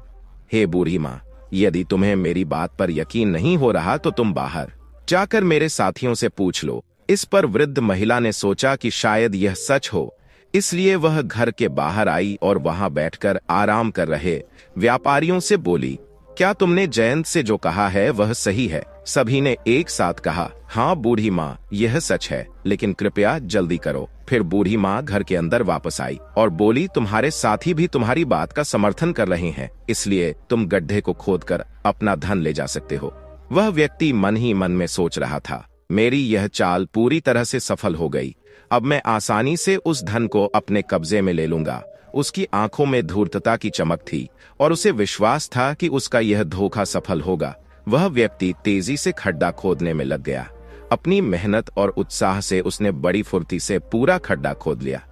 हे बूढ़ी माँ, यदि तुम्हें मेरी बात पर यकीन नहीं हो रहा तो तुम बाहर जाकर मेरे साथियों से पूछ लो। इस पर वृद्ध महिला ने सोचा कि शायद यह सच हो, इसलिए वह घर के बाहर आई और वहां बैठकर आराम कर रहे व्यापारियों से बोली, क्या तुमने जयंत से जो कहा है वह सही है? सभी ने एक साथ कहा, हाँ बूढ़ी माँ, यह सच है, लेकिन कृपया जल्दी करो। फिर बूढ़ी माँ घर के अंदर वापस आई और बोली, तुम्हारे साथी भी तुम्हारी बात का समर्थन कर रहे हैं, इसलिए तुम गड्ढे को खोदकर अपना धन ले जा सकते हो। वह व्यक्ति मन ही मन में सोच रहा था, मेरी यह चाल पूरी तरह से सफल हो गई। अब मैं आसानी से उस धन को अपने कब्जे में ले लूंगा। उसकी आंखों में धूर्तता की चमक थी और उसे विश्वास था कि उसका यह धोखा सफल होगा। वह व्यक्ति तेजी से खड्डा खोदने में लग गया। अपनी मेहनत और उत्साह से उसने बड़ी फुर्ती से पूरा खड्डा खोद लिया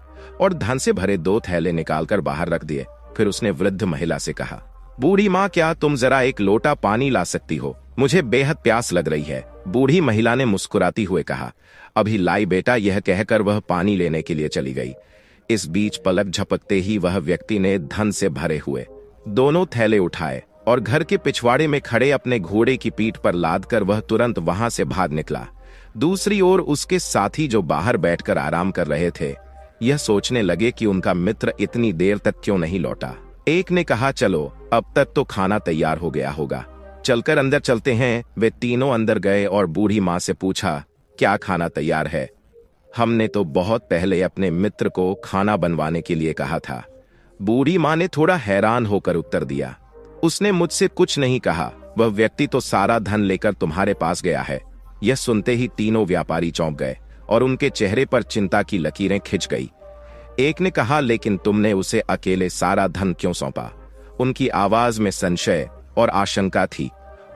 और धन से भरे 2 थैले निकालकर बाहर रख दिए। फिर उसने वृद्ध महिला से कहा, बूढ़ी माँ, क्या तुम जरा एक लोटा पानी ला सकती हो? मुझे बेहद प्यास लग रही है। बूढ़ी महिला ने मुस्कुराती हुए कहा, अभी लाई बेटा। यह कहकर वह पानी लेने के लिए चली गई। इस बीच पलक झपकते ही वह व्यक्ति ने धन से भरे हुए 2 थैले उठाए और घर के पिछवाड़े में खड़े अपने घोड़े की पीठ पर लादकर वह तुरंत वहां से भाग निकला। दूसरी ओर उसके साथी जो बाहर बैठकर आराम कर रहे थे, यह सोचने लगे कि उनका मित्र इतनी देर तक क्यों नहीं लौटा। एक ने कहा, चलो अब तक तो खाना तैयार हो गया होगा, चलकर अंदर चलते हैं। वे तीनों अंदर गए और बूढ़ी माँ से पूछा, क्या खाना तैयार है? हमने तो बहुत पहले अपने मित्र को खाना बनवाने के लिए कहा था। बूढ़ी माँ ने थोड़ा हैरान होकर उत्तर दिया, उसने मुझसे कुछ नहीं कहा। वह व्यक्ति तो सारा धन लेकर तुम्हारे पास गया है। यह सुनते ही तीनों व्यापारी चौंक गए और उनके चेहरे पर चिंता की लकीरें खिंच गई। एक ने कहा, लेकिन तुमने उसे अकेले सारा धन क्यों सौंपा? उनकी आवाज में संशय और आशंका थी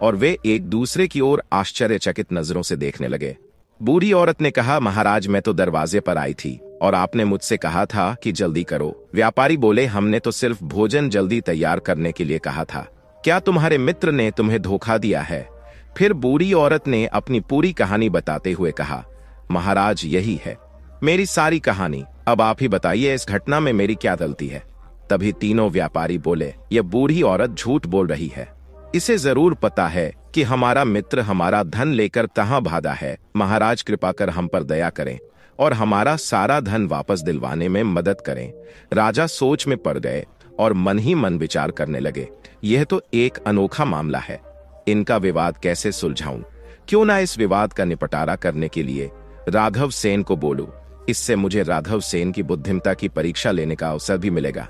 और वे एक दूसरे की ओर आश्चर्यचकित नजरों से देखने लगे। बूढ़ी औरत ने कहा, महाराज, मैं तो दरवाजे पर आई थी और आपने मुझसे कहा था कि जल्दी करो। व्यापारी बोले, हमने तो सिर्फ भोजन जल्दी तैयार करने के लिए कहा था। क्या तुम्हारे मित्र ने तुम्हें धोखा दिया है? फिर बूढ़ी औरत ने अपनी पूरी कहानी बताते हुए कहा, महाराज, यही है मेरी सारी कहानी। अब आप ही बताइए, इस घटना में मेरी क्या गलती है? तभी तीनों व्यापारी बोले, यह बूढ़ी औरत झूठ बोल रही है। इसे जरूर पता है कि हमारा मित्र हमारा धन लेकर कहां भागा है। महाराज, कृपा कर हम पर दया करें और हमारा सारा धन वापस दिलवाने में मदद करें। राजा सोच में पड़ गए और मन ही मन विचार करने लगे, यह तो एक अनोखा मामला है, इनका विवाद कैसे सुलझाऊं? क्यों ना इस विवाद का निपटारा करने के लिए राघव सेन को बोलूं, इससे मुझे राघव सेन की बुद्धिमत्ता की परीक्षा लेने का अवसर भी मिलेगा।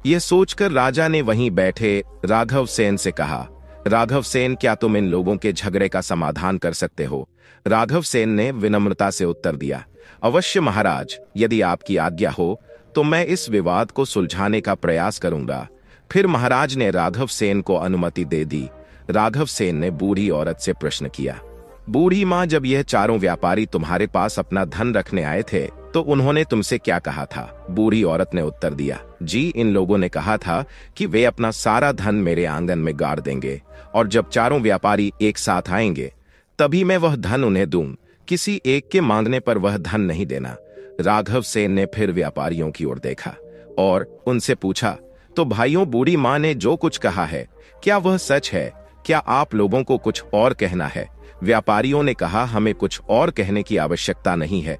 यह सोचकर राजा ने वहीं बैठे राघव सेन से कहा, राघव सेन, क्या तुम इन लोगों के झगड़े का समाधान कर सकते हो? राघव सेन ने विनम्रता से उत्तर दिया, अवश्य महाराज, यदि आपकी आज्ञा हो तो मैं इस विवाद को सुलझाने का प्रयास करूंगा। फिर महाराज ने राघव सेन को अनुमति दे दी। राघव सेन ने बूढ़ी औरत से प्रश्न किया, बूढ़ी माँ, जब यह चारों व्यापारी तुम्हारे पास अपना धन रखने आए थे तो उन्होंने तुमसे क्या कहा था? बूढ़ी औरत ने उत्तर दिया, जी, इन लोगों ने कहा था कि वे अपना सारा धन मेरे आंगन में गाड़ देंगे और जब चारों व्यापारी एक साथ आएंगे तभी मैं वह धन उन्हें दूं। किसी एक के मांगने पर वह धन नहीं देना। राघव सेन ने फिर व्यापारियों की ओर देखा और उनसे पूछा, तो भाइयों, बूढ़ी माँ ने जो कुछ कहा है क्या वह सच है? क्या आप लोगों को कुछ और कहना है? व्यापारियों ने कहा, हमें कुछ और कहने की आवश्यकता नहीं है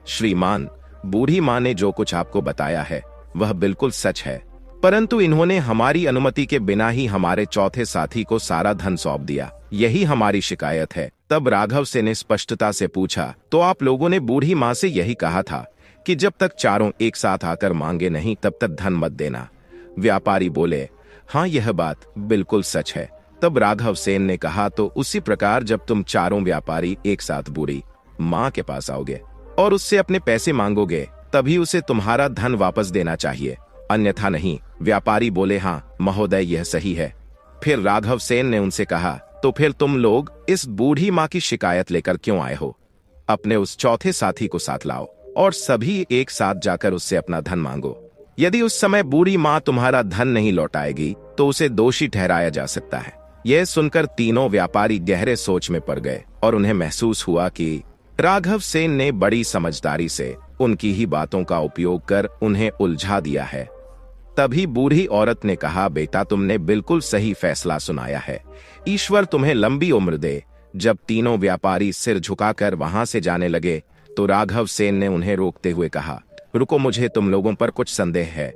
श्रीमान। बूढ़ी माँ ने जो कुछ आपको बताया है वह बिल्कुल सच है, परंतु इन्होंने हमारी अनुमति के बिना ही हमारे चौथे साथी को सारा धन सौंप दिया। यही हमारी शिकायत है। तब राघव सेन ने स्पष्टता से पूछा, तो आप लोगों ने बूढ़ी माँ से यही कहा था कि जब तक चारों एक साथ आकर मांगे नहीं तब तक धन मत देना? व्यापारी बोले, हाँ, यह बात बिल्कुल सच है। तब राघव सेन ने कहा, तो उसी प्रकार जब तुम चारों व्यापारी एक साथ बूढ़ी माँ के पास आओगे और उससे अपने पैसे मांगोगे तभी उसे तुम्हारा धन वापस देना चाहिए, अन्यथा नहीं। व्यापारी बोले, हाँ महोदय, यह सही है। फिर राघव सेन ने उनसे कहा, तो फिर तुम लोग इस बूढ़ी माँ की शिकायत लेकर क्यों आए हो? अपने उस चौथे साथी को साथ लाओ और सभी एक साथ जाकर उससे अपना धन मांगो। यदि उस समय बूढ़ी माँ तुम्हारा धन नहीं लौटाएगी तो उसे दोषी ठहराया जा सकता है। यह सुनकर तीनों व्यापारी गहरे सोच में पड़ गए और उन्हें महसूस हुआ कि राघव सेन ने बड़ी समझदारी से उनकी ही बातों का उपयोग कर उन्हें उलझा दिया है। तभी बूढ़ी औरत ने कहा, बेटा, तुमने बिल्कुल सही फैसला सुनाया है, ईश्वर तुम्हें लंबी उम्र दे। जब तीनों व्यापारी सिर झुकाकर वहां से जाने लगे तो राघव सेन ने उन्हें रोकते हुए कहा, रुको, मुझे तुम लोगों पर कुछ संदेह है।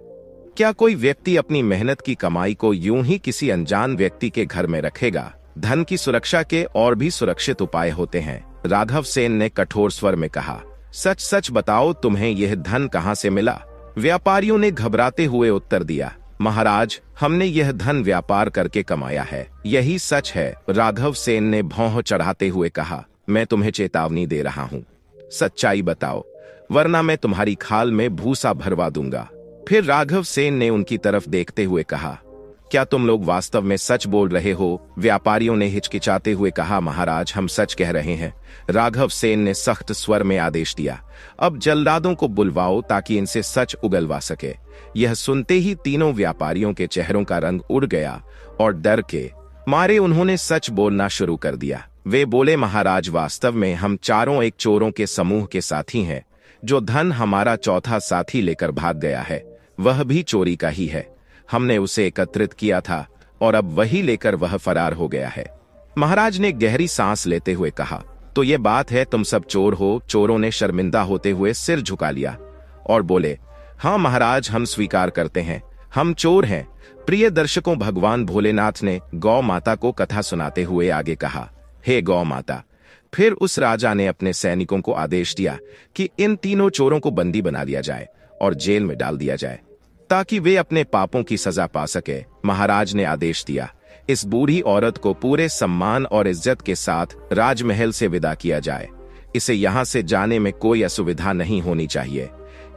क्या कोई व्यक्ति अपनी मेहनत की कमाई को यूं ही किसी अनजान व्यक्ति के घर में रखेगा? धन की सुरक्षा के और भी सुरक्षित उपाय होते हैं। राघव सेन ने कठोर स्वर में कहा, सच सच बताओ, तुम्हें यह धन कहां से मिला? व्यापारियों ने घबराते हुए उत्तर दिया, महाराज, हमने यह धन व्यापार करके कमाया है, यही सच है। राघव सेन ने भौं चढ़ाते हुए कहा, मैं तुम्हें चेतावनी दे रहा हूँ, सच्चाई बताओ, वरना मैं तुम्हारी खाल में भूसा भरवा दूंगा। फिर राघव सेन ने उनकी तरफ देखते हुए कहा, क्या तुम लोग वास्तव में सच बोल रहे हो? व्यापारियों ने हिचकिचाते हुए कहा, महाराज, हम सच कह रहे हैं। राघव सेन ने सख्त स्वर में आदेश दिया, अब जल्लादों को बुलवाओ ताकि इनसे सच उगलवा सके। यह सुनते ही तीनों व्यापारियों के चेहरों का रंग उड़ गया और डर के मारे उन्होंने सच बोलना शुरू कर दिया। वे बोले, महाराज, वास्तव में हम चारों एक चोरों के समूह के साथी हैं। जो धन हमारा चौथा साथी लेकर भाग गया है वह भी चोरी का ही है। हमने उसे एकत्रित किया था और अब वही लेकर वह फरार हो गया है। महाराज ने गहरी सांस लेते हुए कहा, तो ये बात है, तुम सब चोर हो? चोरों ने शर्मिंदा होते हुए सिर झुका लिया और बोले, हाँ महाराज, हम स्वीकार करते हैं, हम चोर हैं। प्रिय दर्शकों, भगवान भोलेनाथ ने गौ माता को कथा सुनाते हुए आगे कहा, हे गौ माता। फिर उस राजा ने अपने सैनिकों को आदेश दिया कि इन तीनों चोरों को बंदी बना लिया जाए और जेल में डाल दिया जाए ताकि वे अपने पापों की सजा पा सके। महाराज ने आदेश दिया, इस बूढ़ी औरत को पूरे सम्मान और इज्जत के साथ राजमहल से विदा किया जाए। इसे यहाँ से जाने में कोई असुविधा नहीं होनी चाहिए।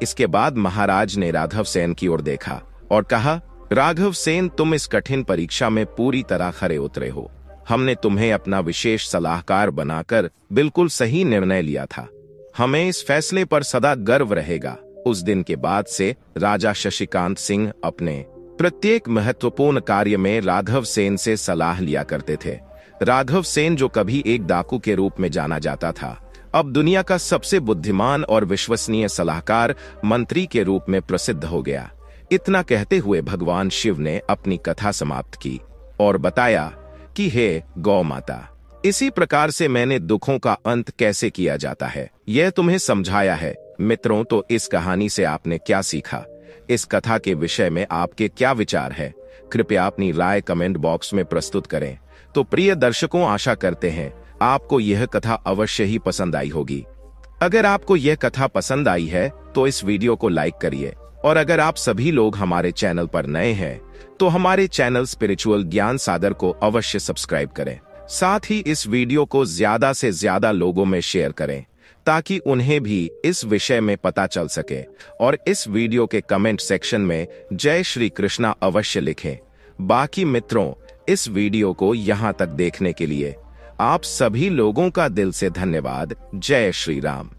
इसके बाद महाराज ने राघव सेन की ओर देखा और कहा, राघव सेन, तुम इस कठिन परीक्षा में पूरी तरह खरे उतरे हो। हमने तुम्हें अपना विशेष सलाहकार बनाकर बिल्कुल सही निर्णय लिया था। हमें इस फैसले पर सदा गर्व रहेगा। उस दिन के बाद से राजा शशिकांत सिंह अपने प्रत्येक महत्वपूर्ण कार्य में राघव सेन से सलाह लिया करते थे। राघव सेन, जो कभी एक डाकू के रूप में जाना जाता था, अब दुनिया का सबसे बुद्धिमान और विश्वसनीय सलाहकार मंत्री के रूप में प्रसिद्ध हो गया। इतना कहते हुए भगवान शिव ने अपनी कथा समाप्त की और बताया कि हे गौ माता, इसी प्रकार से मैंने दुखों का अंत कैसे किया जाता है यह तुम्हें समझाया है। मित्रों, तो इस कहानी से आपने क्या सीखा? इस कथा के विषय में आपके क्या विचार है? कृपया अपनी राय कमेंट बॉक्स में प्रस्तुत करें। तो प्रिय दर्शकों, आशा करते हैं आपको यह कथा अवश्य ही पसंद आई होगी। अगर आपको यह कथा पसंद आई है तो इस वीडियो को लाइक करिए और अगर आप सभी लोग हमारे चैनल पर नए हैं तो हमारे चैनल स्पिरिचुअल ज्ञान सागर को अवश्य सब्सक्राइब करें। साथ ही इस वीडियो को ज्यादा से ज्यादा लोगों में शेयर करें ताकि उन्हें भी इस विषय में पता चल सके और इस वीडियो के कमेंट सेक्शन में जय श्री कृष्णा अवश्य लिखें। बाकी मित्रों, इस वीडियो को यहाँ तक देखने के लिए आप सभी लोगों का दिल से धन्यवाद। जय श्री राम।